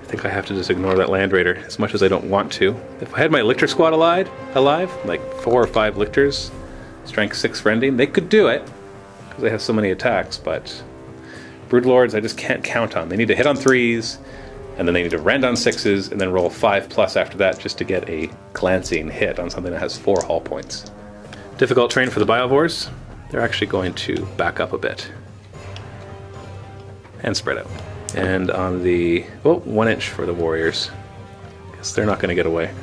I think I have to just ignore that Land Raider as much as I don't want to. If I had my Lictor squad alive, like 4 or 5 Lictors, strength 6 rending, they could do it because they have so many attacks, but Broodlords I just can't count on. They need to hit on 3s, and then they need to rend on 6s, and then roll 5+ after that just to get a glancing hit on something that has 4 hull points. Difficult terrain for the Biovores. They're actually going to back up a bit and spread out. And on the 1 inch for the Warriors. Guess they're not going to get away.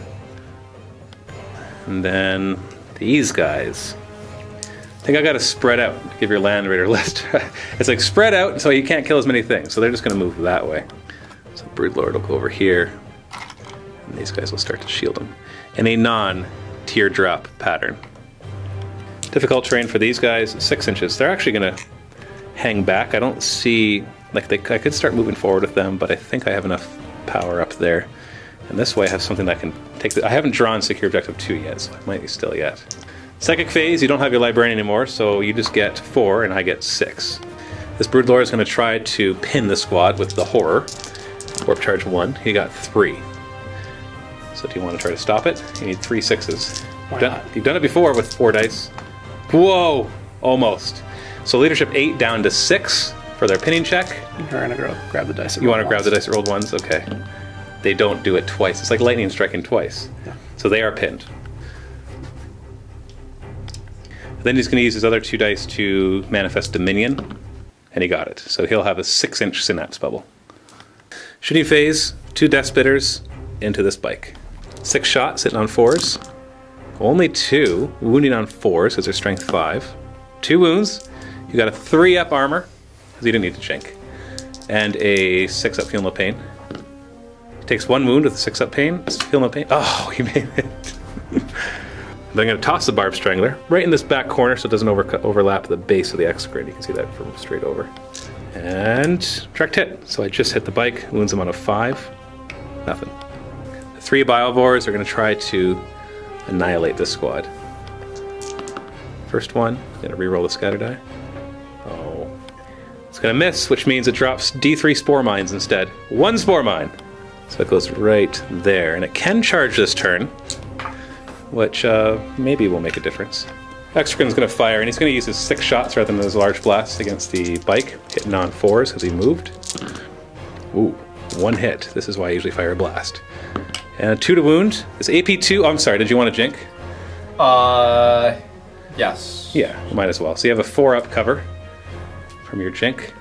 And then these guys. I think I got to spread out to give your Land Raider list. It's like spread out so you can't kill as many things. So they're just going to move that way. So Broodlord will go over here. And these guys will start to shield them. In a non-teardrop pattern. Difficult terrain for these guys, 6 inches. They're actually going to hang back. I don't see... Like, I could start moving forward with them, but I think I have enough power up there. And this way I have something that can take... I haven't drawn Secure Objective 2 yet, so I might be still yet. Psychic Phase, you don't have your Librarian anymore, so you just get 4, and I get 6. This Broodlord is going to try to pin the squad with the Horror. Warp Charge 1. He got 3. So do you want to try to stop it? You need 3 6s. You've done it before with 4 dice. Whoa! Almost. So Leadership 8 down to 6 for their pinning check. You're going to grab the dice. You want to grab the dice that rolled 1s? Okay. They don't do it twice. It's like lightning striking twice. Yeah. So they are pinned. Then he's going to use his other 2 dice to manifest Dominion, and he got it. So he'll have a 6-inch Synapse Bubble. Shooting Phase, 2 Death Spitters into this bike. 6 shots, sitting on 4s. Only 2, wounding on 4s because they're strength 5. 2 wounds. You got a 3-up armor, because you didn't need to chink. And a 6-up Feel No Pain. Takes 1 wound with a 6-up pain. Feel No Pain. Oh, he made it. Then I'm going to toss the Barb Strangler right in this back corner so it doesn't overlap the base of the Exocrine. You can see that from straight over. And direct hit. So I just hit the bike, wounds him on a 5. Nothing. The 3 Biovores are going to try to annihilate this squad. First one, going to reroll the scatter die. Oh. It's going to miss, which means it drops D3 Spore Mines instead. 1 Spore Mine. So it goes right there. And it can charge this turn, which maybe will make a difference. Exocrine's going to fire, and he's going to use his 6 shots rather than his large blast against the bike, hitting on 4s because he moved. Ooh, 1 hit. This is why I usually fire a blast. And a 2 to wound. It's AP 2. Oh, I'm sorry, did you want to jink? Yes. Yeah, you might as well. So you have a 4-up cover from your jink,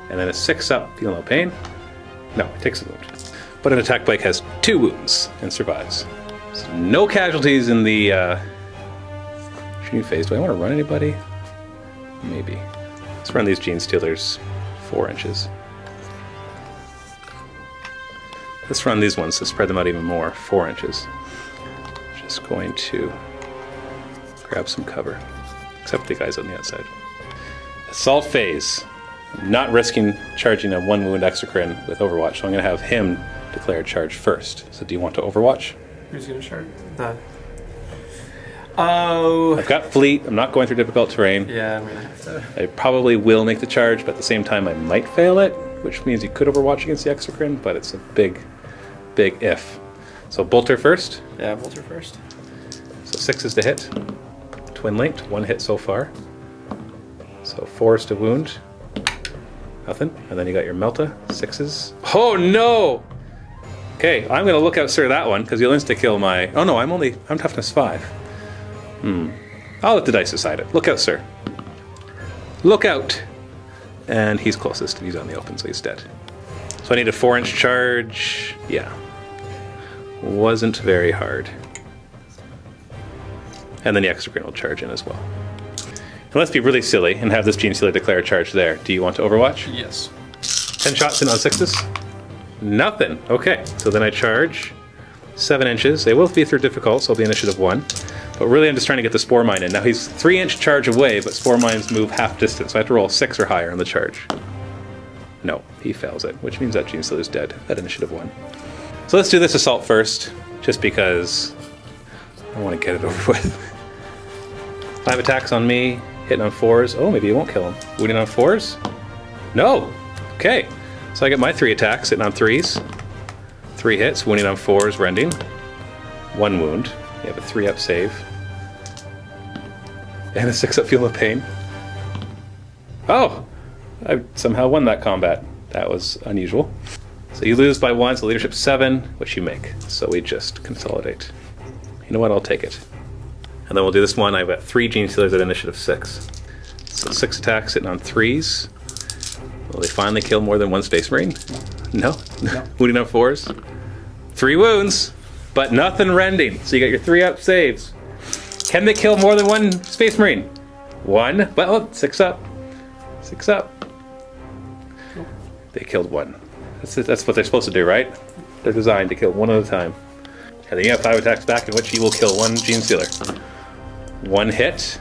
and then a 6-up Feel No Pain. No, it takes a wound. But an attack bike has 2 wounds and survives. So no casualties in the shooting phase. Do I want to run anybody? Maybe. Let's run these Genestealers 4 inches. Let's run these ones to spread them out even more, 4 inches. Just going to grab some cover, except the guys on the outside. Assault phase. I'm not risking charging a 1 wound exocrine with Overwatch, so I'm going to have him declare a charge first. So do you want to Overwatch? Who's going to charge? Oh. I've got fleet. I'm not going through difficult terrain. Yeah, I'm going to have to. I probably will make the charge, but at the same time I might fail it, which means you could Overwatch against the exocrine, but it's a big, big if. So Bolter first. Yeah, Bolter first. So 6 is to hit. Twin linked, 1 hit so far. So 4 is to wound. Nothing. And then you got your Melta, 6s. Oh no! Okay, I'm gonna look out sir that one, because you'll insta-kill my... Oh no, I'm toughness 5. I'll let the dice decide it. Look out, sir. Look out! And he's closest, and he's on the open, so he's dead. So I need a 4-inch charge. Yeah. Wasn't very hard. And then the exocrine will charge in as well. And let's be really silly and have this Genestealer declare a charge there. Do you want to Overwatch? Yes. 10 shots in on 6s? Nothing. Okay, so then I charge 7 inches. They will be through difficult, so it'll be initiative 1. But really I'm just trying to get the Spore Mine in. Now he's 3-inch charge away, but Spore Mines move half distance, so I have to roll 6 or higher on the charge. No, he fails it, which means that Genestealer's dead at initiative 1. So let's do this assault first, just because I want to get it over with. 5 attacks on me, hitting on 4s. Oh, maybe you won't kill him. Wounding on 4s? No! Okay, so I get my 3 attacks, hitting on 3s. 3 hits, wounding on 4s, rending. 1 wound. You have a 3-up save. And a 6-up feel of pain. Oh! I somehow won that combat. That was unusual. So you lose by 1, so leadership 7, which you make. So we just consolidate. You know what, I'll take it. And then we'll do this one. I've got 3 Genestealers at initiative 6. So 6 attacks hitting on 3s. Will they finally kill more than 1 Space Marine? No. Wounding on 4s. 3 wounds, but nothing rending. So you got your 3-up saves. Can they kill more than 1 Space Marine? 1. Well, 6 up. 6 up. They killed 1. That's what they're supposed to do, right? They're designed to kill 1 at a time. And then you have 5 attacks back in which you will kill 1 Genestealer. 1 hit.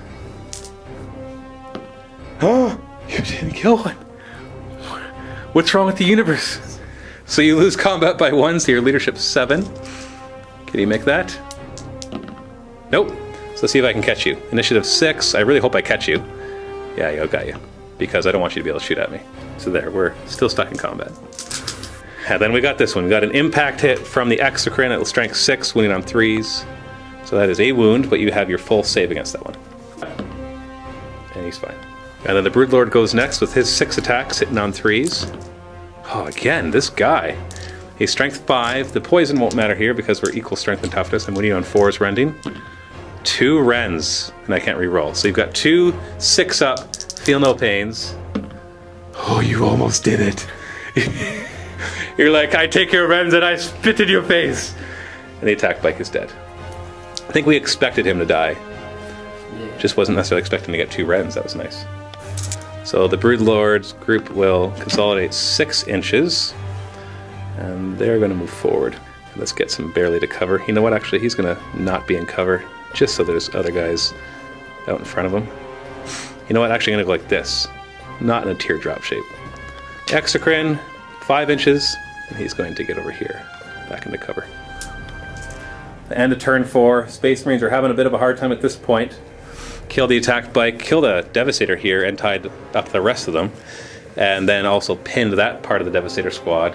Oh, you didn't kill 1. What's wrong with the universe? So you lose combat by 1, so your leadership 7. Can you make that? Nope. So let's see if I can catch you. Initiative 6. I really hope I catch you. Yeah, I got you. Because I don't want you to be able to shoot at me. So there, we're still stuck in combat. And then we got this one. We got an impact hit from the exocrine at strength 6, wounding on 3s. So that is a wound, but you have your full save against that one. And he's fine. And then the Broodlord goes next with his 6 attacks, hitting on 3s. Oh, again, this guy. He's strength 5. The poison won't matter here because we're equal strength and toughness. I'm winning on 4s rending. 2 rends, and I can't re-roll. So you've got 2 6-up, feel no pains. Oh, you almost did it. You're like, I take your rends and I spit in your face. And the attack bike is dead. I think we expected him to die. Yeah. Just wasn't necessarily expecting to get 2 rends. That was nice. So the Broodlords group will consolidate 6 inches. And they're going to move forward. Let's get some barely to cover. You know what? Actually, he's going to not be in cover. Just so there's other guys out in front of him. You know what? Actually, I'm going to go like this. Not in a teardrop shape. Exocrine, 5 inches. And he's going to get over here. Back into cover. The end of turn 4. Space Marines are having a bit of a hard time at this point. Kill the attacked bike, kill the Devastator here, and tied up the rest of them. And then also pinned that part of the Devastator squad.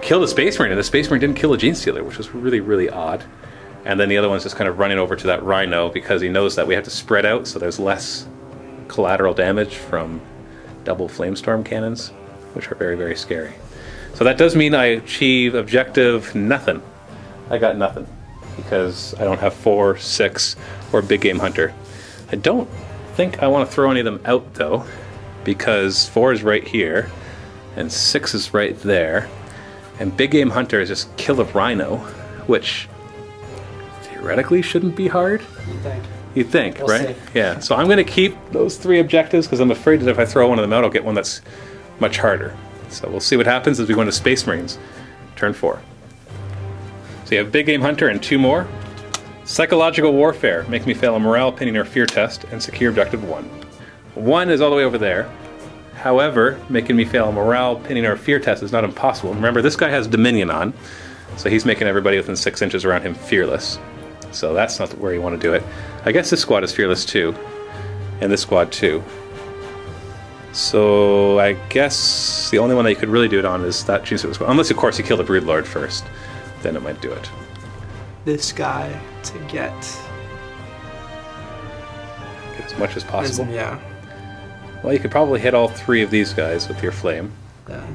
Kill the Space Marine, and the Space Marine didn't kill the Genestealer, which was really, really odd. And then the other one's just kind of running over to that Rhino because he knows that we have to spread out so there's less collateral damage from double Flamestorm cannons, which are very, very scary. So that does mean I achieve objective nothing. I got nothing because I don't have 4, 6, or Big Game Hunter. I don't think I want to throw any of them out though, because 4 is right here and 6 is right there, and Big Game Hunter is just kill a Rhino, which theoretically shouldn't be hard. You'd think, We'll right? see. Yeah, so I'm going to keep those 3 objectives because I'm afraid that if I throw one of them out, I'll get one that's much harder. So we'll see what happens as we go into Space Marines. Turn 4. So you have Big Game Hunter and 2 more. Psychological Warfare. Make me fail a morale, opinion, or fear test and secure objective 1. 1 is all the way over there. However, making me fail a morale, opinion, or fear test is not impossible. Remember, this guy has Dominion on, so he's making everybody within 6 inches around him fearless. So that's not where you want to do it. I guess this squad is fearless too, and this squad too. So I guess the only one that you could really do it on is that Genestealer squad. Unless, of course, you kill the Broodlord first. Then it might do it. This guy to get Get as much as possible. Yeah. Well, you could probably hit all 3 of these guys with your flame. Yeah.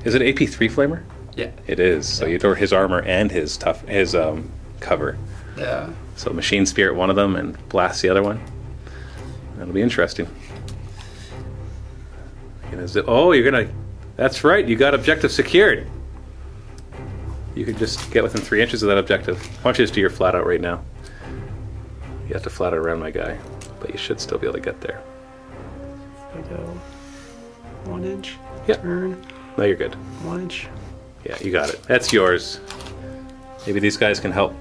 Is it AP3 flamer? Yeah. It is. So you throw his armor and his cover. Yeah. So Machine Spirit one of them and blast the other one. That'll be interesting. Oh, you're gonna. That's right. You got objective secured. You could just get within 3 inches of that objective. Why don't you just do your flat out right now? You have to flat out around my guy, but you should still be able to get there. I go 1 inch. Yeah. Turn. No, you're good. 1 inch. Yeah, you got it. That's yours. Maybe these guys can help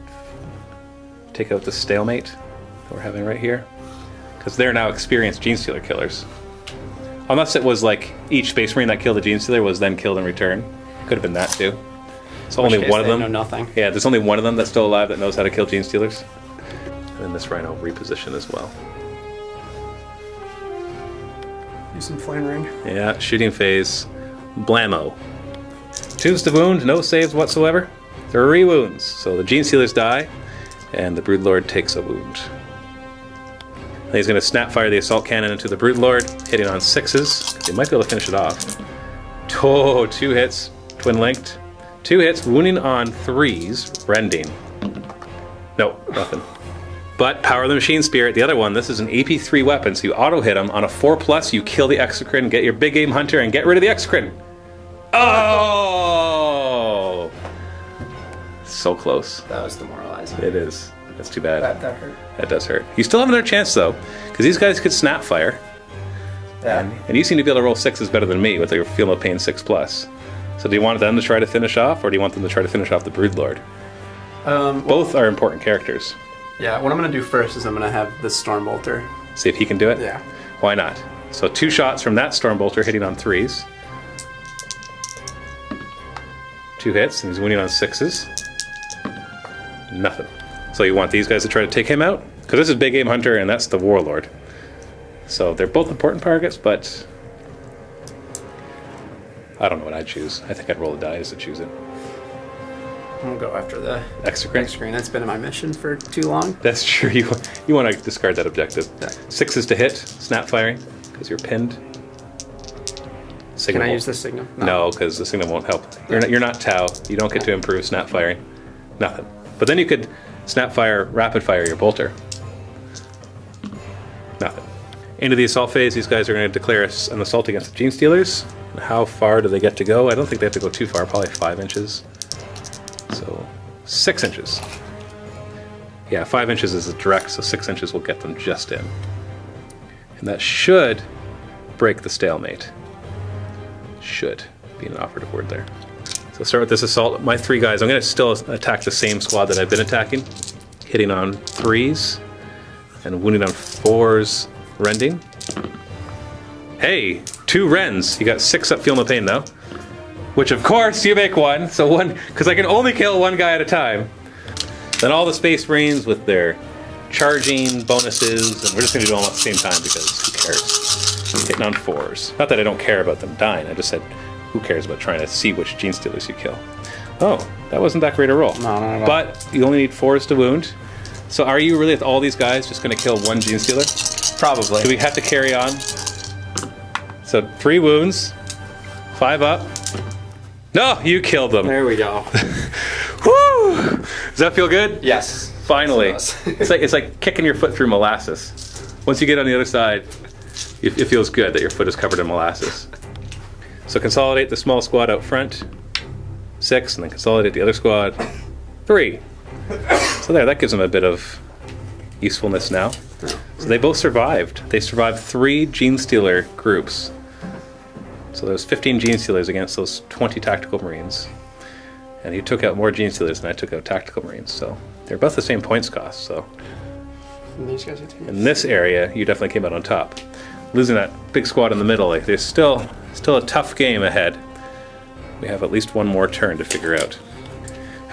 take out the stalemate that we're having right here, because they're now experienced Genestealer killers. Unless it was like each Space Marine that killed a Genestealer was then killed in return. Could have been that too. So only one of them. Know nothing. Yeah, there's only one of them that's still alive that knows how to kill Genestealers. And then this Rhino reposition as well. Use some flame ring. Yeah, shooting phase. Blammo. Tunes to wound, no saves whatsoever. 3 wounds. So the Genestealers die, and the Broodlord takes a wound. And he's going to snapfire the assault cannon into the Broodlord, hitting on 6s. They might be able to finish it off. Oh, 2 hits, twin linked. 2 hits, wounding on 3s, rending. No, nothing. But Power of the Machine Spirit, the other one, this is an AP3 weapon, so you auto hit him. On a 4+, you kill the Exocrine, get your Big Game Hunter, and get rid of the Exocrine. Oh! So close. That was demoralizing. It is. That's too bad. That hurt. That does hurt. You still have another chance, though, because these guys could snap fire. Yeah. And you seem to be able to roll 6s better than me with your Feel No Pain 6+. So do you want them to try to finish off, or do you want them to try to finish off the Broodlord? Both are important characters. Yeah, what I'm going to do first is I'm going to have the Stormbolter. See if he can do it? Yeah. Why not? So 2 shots from that Stormbolter hitting on 3s. 2 hits, and he's winning on 6s. Nothing. So you want these guys to try to take him out? Because this is Big Game Hunter, and that's the Warlord. So they're both important targets, but I don't know what I'd choose. I think I'd roll the dice to choose it. We'll go after the Exocrine. Exocrine. That's been in my mission for too long. That's true. You want to discard that objective. Yeah. 6s to hit, snap firing, because you're pinned. Signal Can I won't- use the signal? No, because the signal won't help. You're not Tau. You don't get to improve snap firing. Nothing. But then you could snap fire, rapid fire your bolter. Nothing. Into the assault phase, these guys are going to declare an assault against the Genestealers. How far do they get to go? I don't think they have to go too far, probably 5 inches. So 6 inches. Yeah, 5 inches is a direct, so 6 inches will get them just in. And that should break the stalemate. Should be an operative word there. So start with this assault. My 3 guys, I'm going to still attack the same squad that I've been attacking. Hitting on 3s and wounding on 4s, rending. Hey, 2 rends. You got 6 up, Feel No Pain now. Which of course you make 1, so 1, because I can only kill 1 guy at a time. Then all the Space Marines with their charging bonuses, and we're just going to do them all at the same time because who cares? Hitting on 4s. Not that I don't care about them dying, I just said who cares about trying to see which Genestealers you kill. Oh, that wasn't that great a roll. No. But you only need 4s to wound. So are you really with all these guys just going to kill 1 Genestealer? Probably. Do we have to carry on? So 3 wounds, 5 up. No, you killed them. There we go. Woo! Does that feel good? Yes. Finally. Yes, it does. It's like kicking your foot through molasses. Once you get on the other side, it feels good that your foot is covered in molasses. So consolidate the small squad out front, 6, and then consolidate the other squad, 3. So there, that gives them a bit of usefulness now. So they both survived. They survived 3 Genestealer groups. So there's 15 Genestealers against those 20 Tactical Marines. And he took out more Genestealers than I took out Tactical Marines. So they're both the same points cost. So And these guys are in this area, you definitely came out on top. Losing that big squad in the middle, like there's still a tough game ahead. We have at least one more turn to figure out.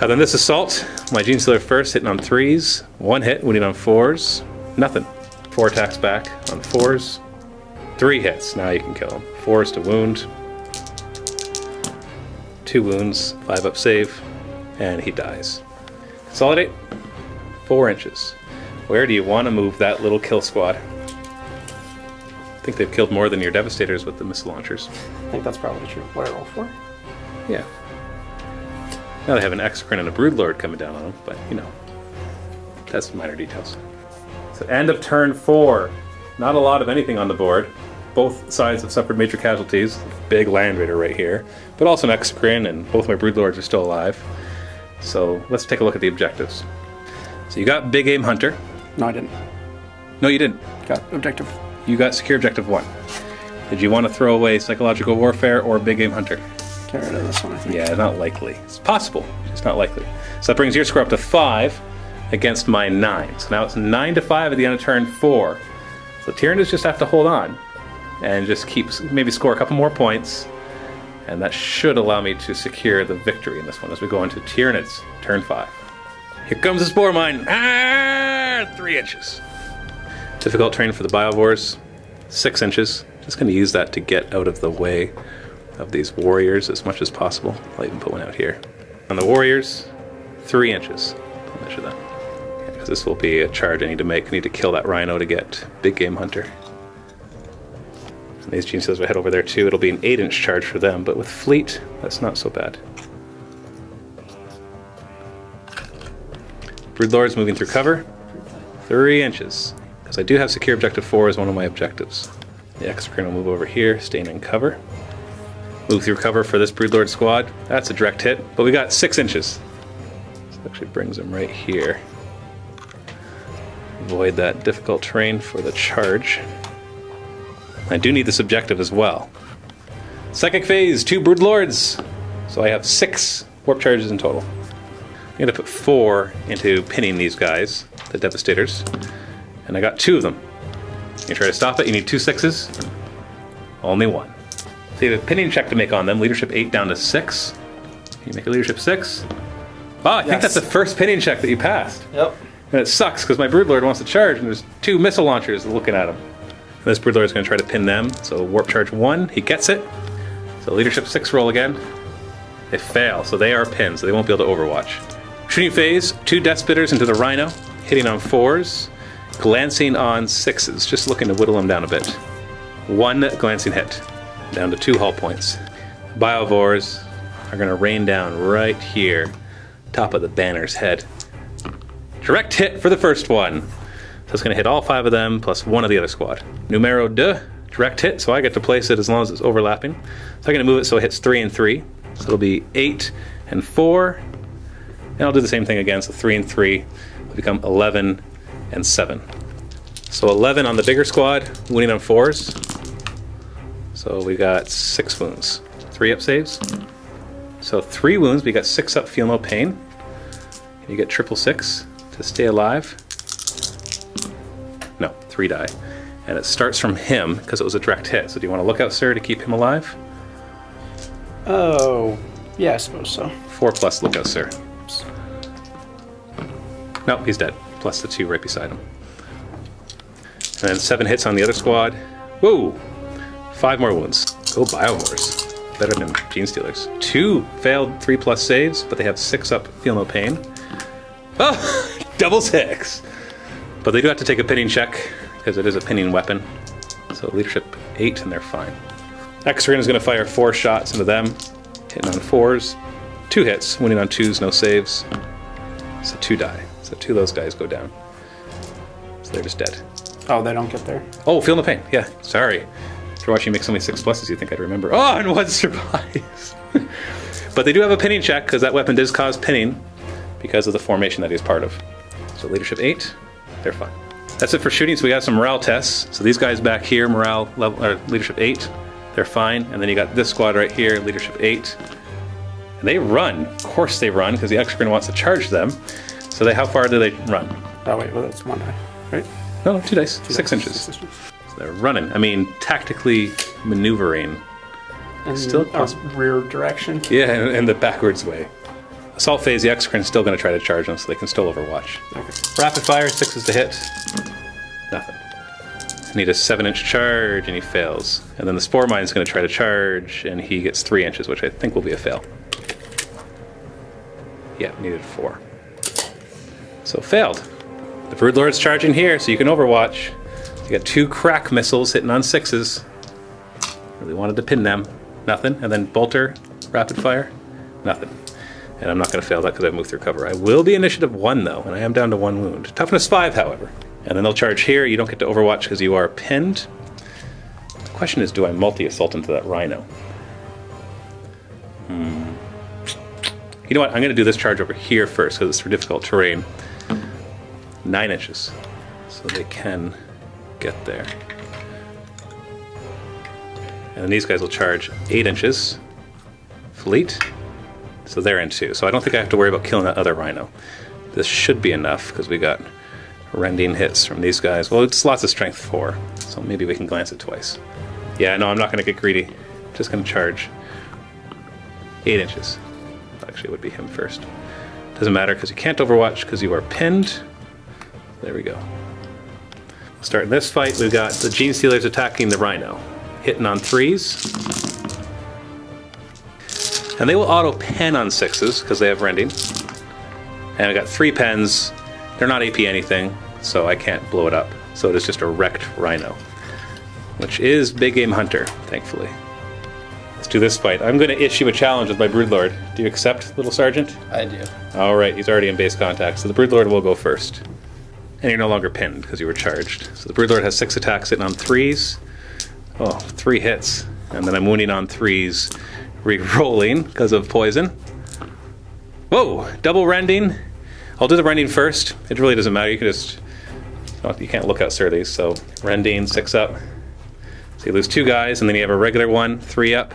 Then this assault, my Genestealer first, hitting on 3s, 1 hit, wounding on 4s, nothing. 4 attacks back on 4s, 3 hits, now you can kill him. 4s to wound, 2 wounds, 5 up save, and he dies. Consolidate, 4 inches. Where do you want to move that little kill squad? I think they've killed more than your Devastators with the missile launchers. I think that's probably true. What are all 4? Yeah. Now they have an Exocrine and a Broodlord coming down on them, but you know, that's minor details. So end of turn 4. Not a lot of anything on the board. Both sides have suffered major casualties. Big Land Raider right here, but also an Exocrine, and both my Broodlords are still alive. So let's take a look at the objectives. So you got Big Aim Hunter. No, I didn't. No, you didn't. Got objective. You got Secure Objective 1. Did you want to throw away Psychological Warfare or Big Aim Hunter? Get rid of this one, I think. Yeah, not likely. It's possible, it's not likely. So that brings your score up to 5 against my 9. So now it's 9 to 5 at the end of turn 4. So Tyranids just have to hold on and just maybe score a couple more points, and that should allow me to secure the victory in this one as we go into Tyranids, turn 5. Here comes the Spore Mine. 3 inches. Difficult terrain for the Biovores, 6 inches. Just going to use that to get out of the way of these warriors as much as possible. I'll even put one out here. On the warriors, 3 inches. I'll measure that. Because this will be a charge I need to make. I need to kill that rhino to get Big Game Hunter. And these Genestealers will head over there too. It'll be an 8-inch charge for them, but with fleet, that's not so bad. Broodlord's moving through cover, 3 inches. Because I do have Secure Objective 4 as one of my objectives. The Exocrine will move over here, staying in cover. Move through cover for this Broodlord squad. That's a direct hit, but we got 6 inches. This actually brings him right here. Avoid that difficult terrain for the charge. I do need this objective as well. Psychic phase, 2 Broodlords. So I have 6 warp charges in total. I'm going to put 4 into pinning these guys, the Devastators. And I got 2 of them. You try to stop it, you need 2 6s. Only 1. So you have a pinning check to make on them. Leadership 8 down to 6. Can you make a leadership 6? Oh, I think that's the first pinning check that you passed. Yep. And it sucks because my Broodlord wants to charge and there's 2 missile launchers looking at him. And this Broodlord is going to try to pin them. So warp charge 1, he gets it. So leadership 6 roll again. They fail, so they are pinned, so they won't be able to overwatch. Shooting phase, 2 Death Spitters into the Rhino, hitting on 4s, glancing on 6s, just looking to whittle them down a bit. 1 glancing hit, down to 2 hull points. Biovores are going to rain down right here, top of the banner's head. Direct hit for the first one. So it's going to hit all 5 of them, plus 1 of the other squad. Numero 2, direct hit, so I get to place it as long as it's overlapping. So I'm going to move it so it hits 3 and 3. So it'll be 8 and 4. And I'll do the same thing again, so 3 and 3 will become 11 and 7. So 11 on the bigger squad, wounding on 4s. So we got 6 wounds. 3 up saves. So 3 wounds, we got 6 up, feel no pain. You get 666 to stay alive. No, 3 die. And it starts from him, because it was a direct hit. So do you want to look out, sir, to keep him alive? Oh, yeah, I suppose so. 4 plus lookout, sir. Nope, he's dead. Plus the 2 right beside him. And then 7 hits on the other squad. Whoa! 5 more wounds. Go Biovores. Better than Genestealers. 2 failed 3+ saves, but they have 6 up, feel no pain. Oh! Double 6! But they do have to take a pinning check, because it is a pinning weapon. So leadership 8, and they're fine. Exocrine is going to fire 4 shots into them, hitting on 4s. 2 hits, winning on 2s, no saves. So 2 die. So 2 of those guys go down. So they're just dead. Oh, they don't get there. Oh, feel no pain. Yeah, sorry. After watching you make so many 6+s, you think I'd remember. Oh, and 1 survives. But they do have a pinning check, because that weapon does cause pinning because of the formation that he's part of. So leadership 8, they're fine. That's it for shooting. So we got some morale tests. So these guys back here, morale level or leadership 8, they're fine. And then you got this squad right here, leadership 8. And they run. Of course they run, because the X-Grin wants to charge them. So how far do they run? Oh wait, well that's 1 die, right? No, 2 dice, 6 inches. 6 inches. So they're running. I mean, tactically maneuvering. And still rear direction. Yeah, and the backwards way. Assault phase, the X-Grin's still going to try to charge them, so they can still overwatch. Okay. Rapid fire, 6 is the hit. Nothing. Need a 7-inch charge, and he fails. And then the Spore Mine's going to try to charge, and he gets 3 inches, which I think will be a fail. Yeah, needed 4. So failed. The Broodlord's charging here, so you can overwatch. You got 2 crack missiles hitting on 6s. Really wanted to pin them. Nothing. And then Bolter, rapid fire. Nothing. And I'm not going to fail that because I moved through cover. I will be initiative 1 though, and I am down to 1 wound. Toughness 5, however. And then they'll charge here. You don't get to overwatch because you are pinned. The question is, do I multi-assault into that Rhino? You know what? I'm going to do this charge over here first because it's for difficult terrain. 9 inches. So they can get there. And then these guys will charge 8 inches. Fleet. So they're in 2. So I don't think I have to worry about killing that other Rhino. This should be enough because we got rending hits from these guys. Well, it's lots of strength 4. So maybe we can glance it twice. Yeah, no, I'm not going to get greedy. Just going to charge 8 inches. Actually, it would be him first. Doesn't matter because you can't overwatch because you are pinned. There we go. Starting this fight, we've got the Genestealers attacking the Rhino. Hitting on 3s. And they will auto-pen on 6s because they have rending. And I got 3 pens. They're not AP anything, so I can't blow it up. So it is just a wrecked Rhino. Which is Big Game Hunter, thankfully. Let's do this fight. I'm going to issue a challenge with my Broodlord. Do you accept, Little Sergeant? I do. Alright, he's already in base contact, so the Broodlord will go first. And you're no longer pinned because you were charged. So the Broodlord has 6 attacks hitting on 3s. Oh, 3 hits. And then I'm wounding on 3s, re-rolling because of poison. Whoa! Double rending. I'll do the rending first. It really doesn't matter. You can just... You can't look out these. So rending, 6 up. So you lose 2 guys, and then you have a regular one, 3 up.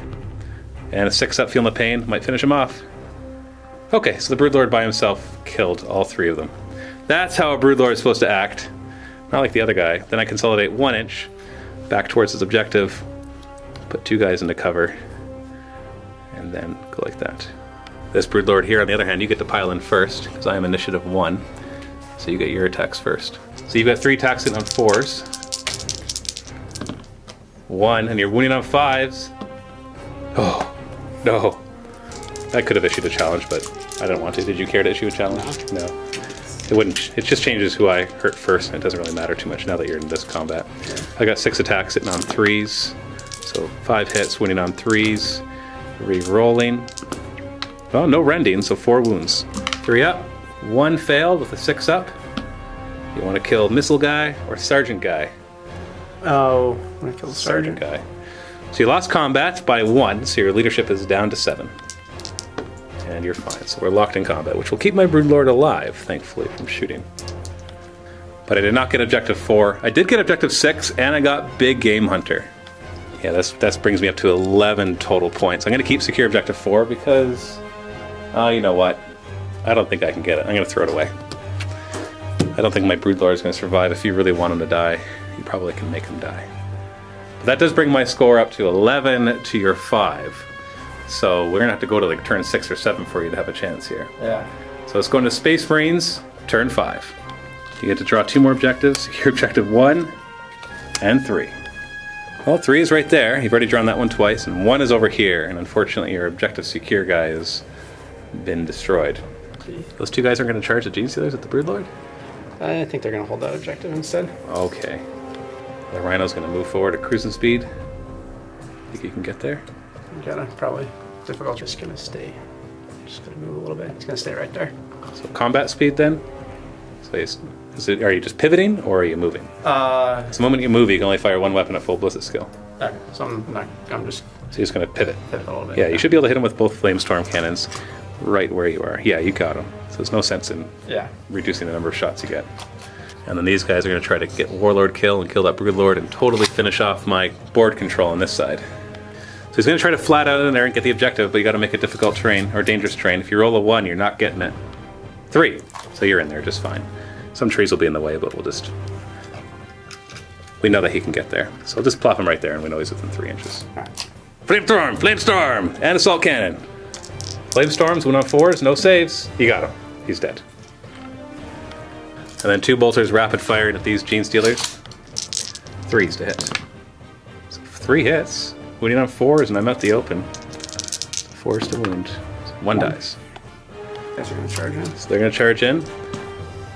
And a 6 up feeling the pain. Might finish him off. Okay, so the Broodlord by himself killed all 3 of them. That's how a Broodlord is supposed to act. Not like the other guy. Then I consolidate 1 inch back towards his objective. Put 2 guys into cover. And then go like that. This Broodlord here, on the other hand, you get to pile in first, because I am initiative 1. So you get your attacks first. So you've got 3 attacks in on 4s. 1, and you're wounding on 5s. Oh, no. I could have issued a challenge, but I didn't want to. Did you care to issue a challenge? No. It wouldn't. It just changes who I hurt first, and it doesn't really matter too much now that you're in this combat. I got 6 attacks hitting on 3s. So 5 hits, wounding on 3s. Re-rolling. Oh, no rending, so 4 wounds. 3 up, 1 failed with a 6 up. You want to kill Missile Guy or Sergeant Guy? Oh, I want to kill the Sergeant Guy. So you lost combat by 1, so your leadership is down to 7. And you're fine, so we're locked in combat, which will keep my Broodlord alive, thankfully, from shooting. But I did not get objective 4. I did get objective 6, and I got Big Game Hunter. Yeah, that brings me up to 11 total points. I'm going to keep secure objective 4 because... you know what? I don't think I can get it. I'm going to throw it away. I don't think my Broodlord is going to survive. If you really want him to die, you probably can make him die. But that does bring my score up to 11 to your 5. So we're going to have to go to like turn 6 or 7 for you to have a chance here. Yeah. So let's go into Space Marines, turn 5. You get to draw 2 more objectives. Secure objective 1 and 3. Well, 3 is right there. You've already drawn that one twice, and 1 is over here. And unfortunately, your objective secure guy has been destroyed. Those 2 guys aren't going to charge the Genestealers at the Broodlord? I think they're going to hold that objective instead. Okay. The Rhino's going to move forward at cruising speed. Think you can get there? You gotta, probably. Difficult. Just going to stay. Just going to move a little bit. It's going to stay right there. So combat speed then? So are you just pivoting or are you moving? So the moment you move, you can only fire 1 weapon at full ballistic skill. Okay, so I'm just... So you're just going to pivot. Pivot a little bit. Yeah, you should be able to hit him with both Flamestorm cannons right where you are. Yeah, you got him. So there's no sense in reducing the number of shots you get. And then these guys are going to try to get Warlord kill and kill that Broodlord and totally finish off my board control on this side. So he's going to try to flat out in there and get the objective, but you got to make it difficult terrain or dangerous terrain. If you roll a 1, you're not getting it. 3. So you're in there just fine. Some trees will be in the way, but we'll just... We know that he can get there. So we'll just plop him right there and we know he's within 3 inches. Flamestorm! Flamestorm! And Assault Cannon! Flamestorms, 1 on 4s, no saves. You got him. He's dead. And then 2 bolters rapid firing at these Genestealers. 3s to hit. So 3 hits. Wounding on 4s and I'm out the open. 4s to wound. So 1 dies. Guys are going to charge in. So they're going to charge in.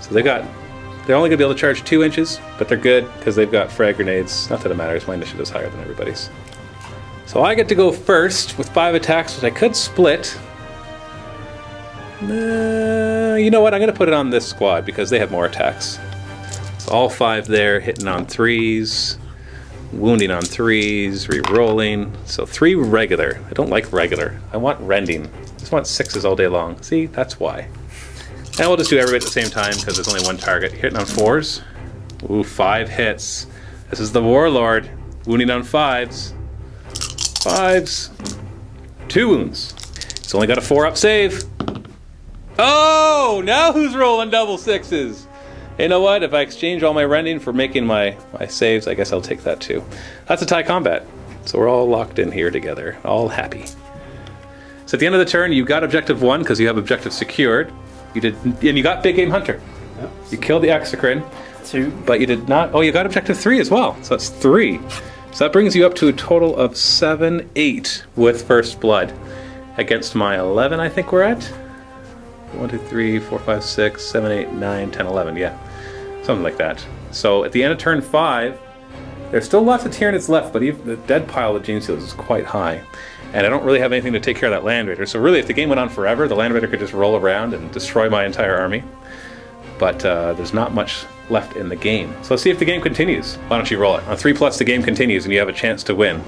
So they're only going to be able to charge 2 inches, but they're good because they've got frag grenades. Not that it matters, my initiative is higher than everybody's. So I get to go first with 5 attacks, which I could split. You know what, I'm going to put it on this squad because they have more attacks. So all 5 there, hitting on 3s, wounding on 3s, re-rolling. So 3 regular. I don't like regular. I want rending. I just want 6s all day long. See, that's why. And we'll just do everybody at the same time because there's only 1 target. Hitting on 4s. Ooh, 5 hits. This is the Warlord. Wounding on 5s. 5s. 2 wounds. It's only got a 4-up save. Oh, now who's rolling double 6s? You know what? If I exchange all my rending for making my saves, I guess I'll take that too. That's a tie combat. So we're all locked in here together. All happy. So at the end of the turn, you got objective 1 because you have objective secured. And you got Big Game Hunter. Yep. You killed the Exocrine. 2. But you did not... Oh, you got objective 3 as well. So that's 3. So that brings you up to a total of 7, 8 with First Blood. Against my 11, I think we're at. 1, 2, 3, 4, 5, 6, 7, 8, 9, 10, 11. Yeah. Something like that. So at the end of turn 5, there's still lots of Tyranids left, but even the dead pile of Genestealers is quite high. And I don't really have anything to take care of that Land Raider. So really, if the game went on forever, the Land Raider could just roll around and destroy my entire army. But there's not much left in the game. So let's see if the game continues. Why don't you roll it? On 3+, the game continues and you have a chance to win.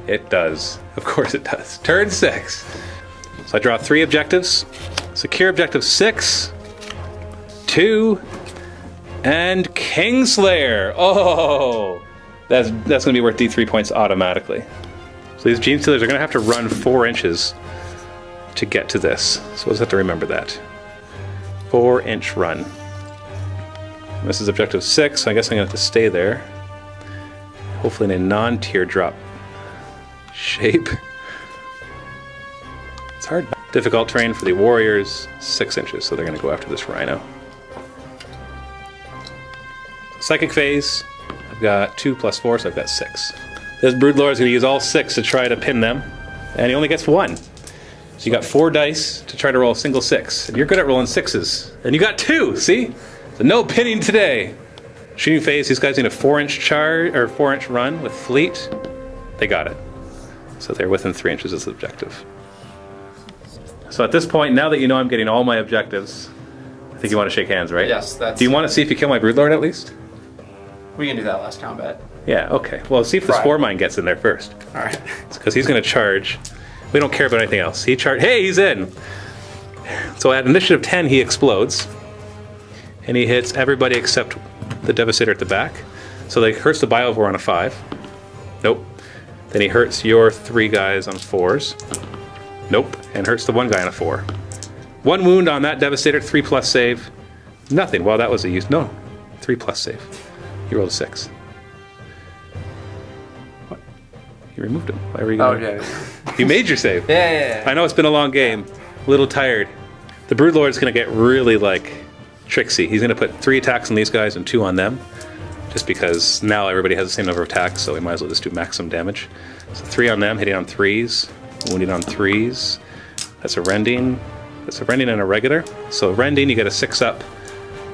It does. Of course it does. Turn 6. So I draw 3 objectives. Secure objective 6, 2, and Kingslayer. Oh! That's going to be worth D3 points automatically. So these Genestealers are going to have to run 4 inches to get to this. So we'll just have to remember that. 4-inch run. And this is objective 6, so I guess I'm going to have to stay there. Hopefully in a non-teardrop shape. It's hard. Difficult terrain for the warriors, 6 inches, so they're going to go after this rhino. Psychic phase. I've got 2 + 4, so I've got 6. This Broodlord is going to use all 6 to try to pin them, and he only gets 1. So you got 4 dice to try to roll a single 6, and you're good at rolling 6s. And you got 2, see? So no pinning today. Shooting phase, these guys need a 4-inch charge or 4-inch run with fleet. They got it. So they're within 3 inches of the objective. So at this point, now that you know I'm getting all my objectives, I think you want to shake hands, right? Yes, that's... Do you want to see if you kill my Broodlord at least? We can do that last combat. Yeah, okay. Well, see if the Spore Mine gets in there first. Alright. Because he's going to charge. We don't care about anything else. He charged. Hey, he's in! So at initiative 10, he explodes. And he hits everybody except the Devastator at the back. So he hurts the Biovore on a 5. Nope. Then he hurts your 3 guys on 4s. Nope. And hurts the 1 guy on a 4. 1 wound on that Devastator, 3+ save. Nothing. Well, that was a use. No. 3+ save. You rolled a 6. What? You removed him. Why were you going? Oh, yeah. You made your save. Yeah. I know it's been a long game. A little tired. The Broodlord's going to get really, like, tricksy. He's going to put 3 attacks on these guys and 2 on them. Just because now everybody has the same number of attacks, so we might as well just do maximum damage. So 3 on them, hitting on 3s. Wounding on 3s. That's a rending. That's a rending and a regular. So rending, you get a 6-up.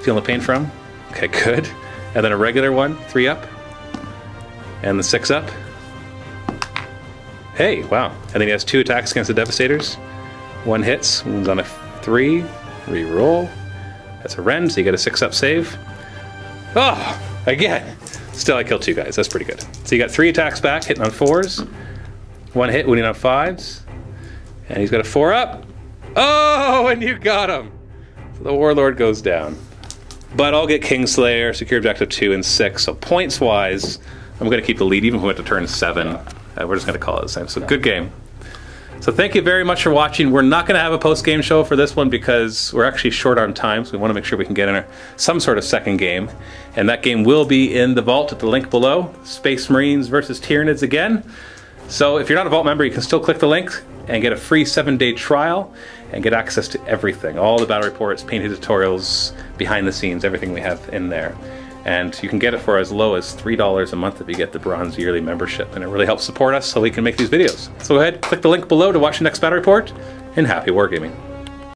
Feeling the pain from? Okay, good. And then a regular one, 3-up. And the 6-up. Hey, wow. And then he has 2 attacks against the Devastators. 1 hits, wounds on a 3. Reroll. That's a rend, so you get a 6-up save. Oh, again. Still, I killed 2 guys. That's pretty good. So you got 3 attacks back, hitting on 4s. 1 hit, wounding on 5s. And he's got a 4-up. Oh, and you got him. So the Warlord goes down. But I'll get Kingslayer, Secure Objective 2, and 6. So points-wise, I'm going to keep the lead, even if we went to turn 7. We're just going to call it the same. So good game. So thank you very much for watching. We're not going to have a post-game show for this one because we're actually short on time, so we want to make sure we can get in some sort of second game. And that game will be in the vault at the link below. Space Marines versus Tyranids again. So if you're not a vault member, you can still click the link and get a free 7-day trial and get access to everything. All the battle reports, painted tutorials, behind the scenes, everything we have in there. And you can get it for as low as $3 a month if you get the bronze yearly membership, and it really helps support us so we can make these videos. So go ahead, click the link below to watch the next battle report, and happy wargaming.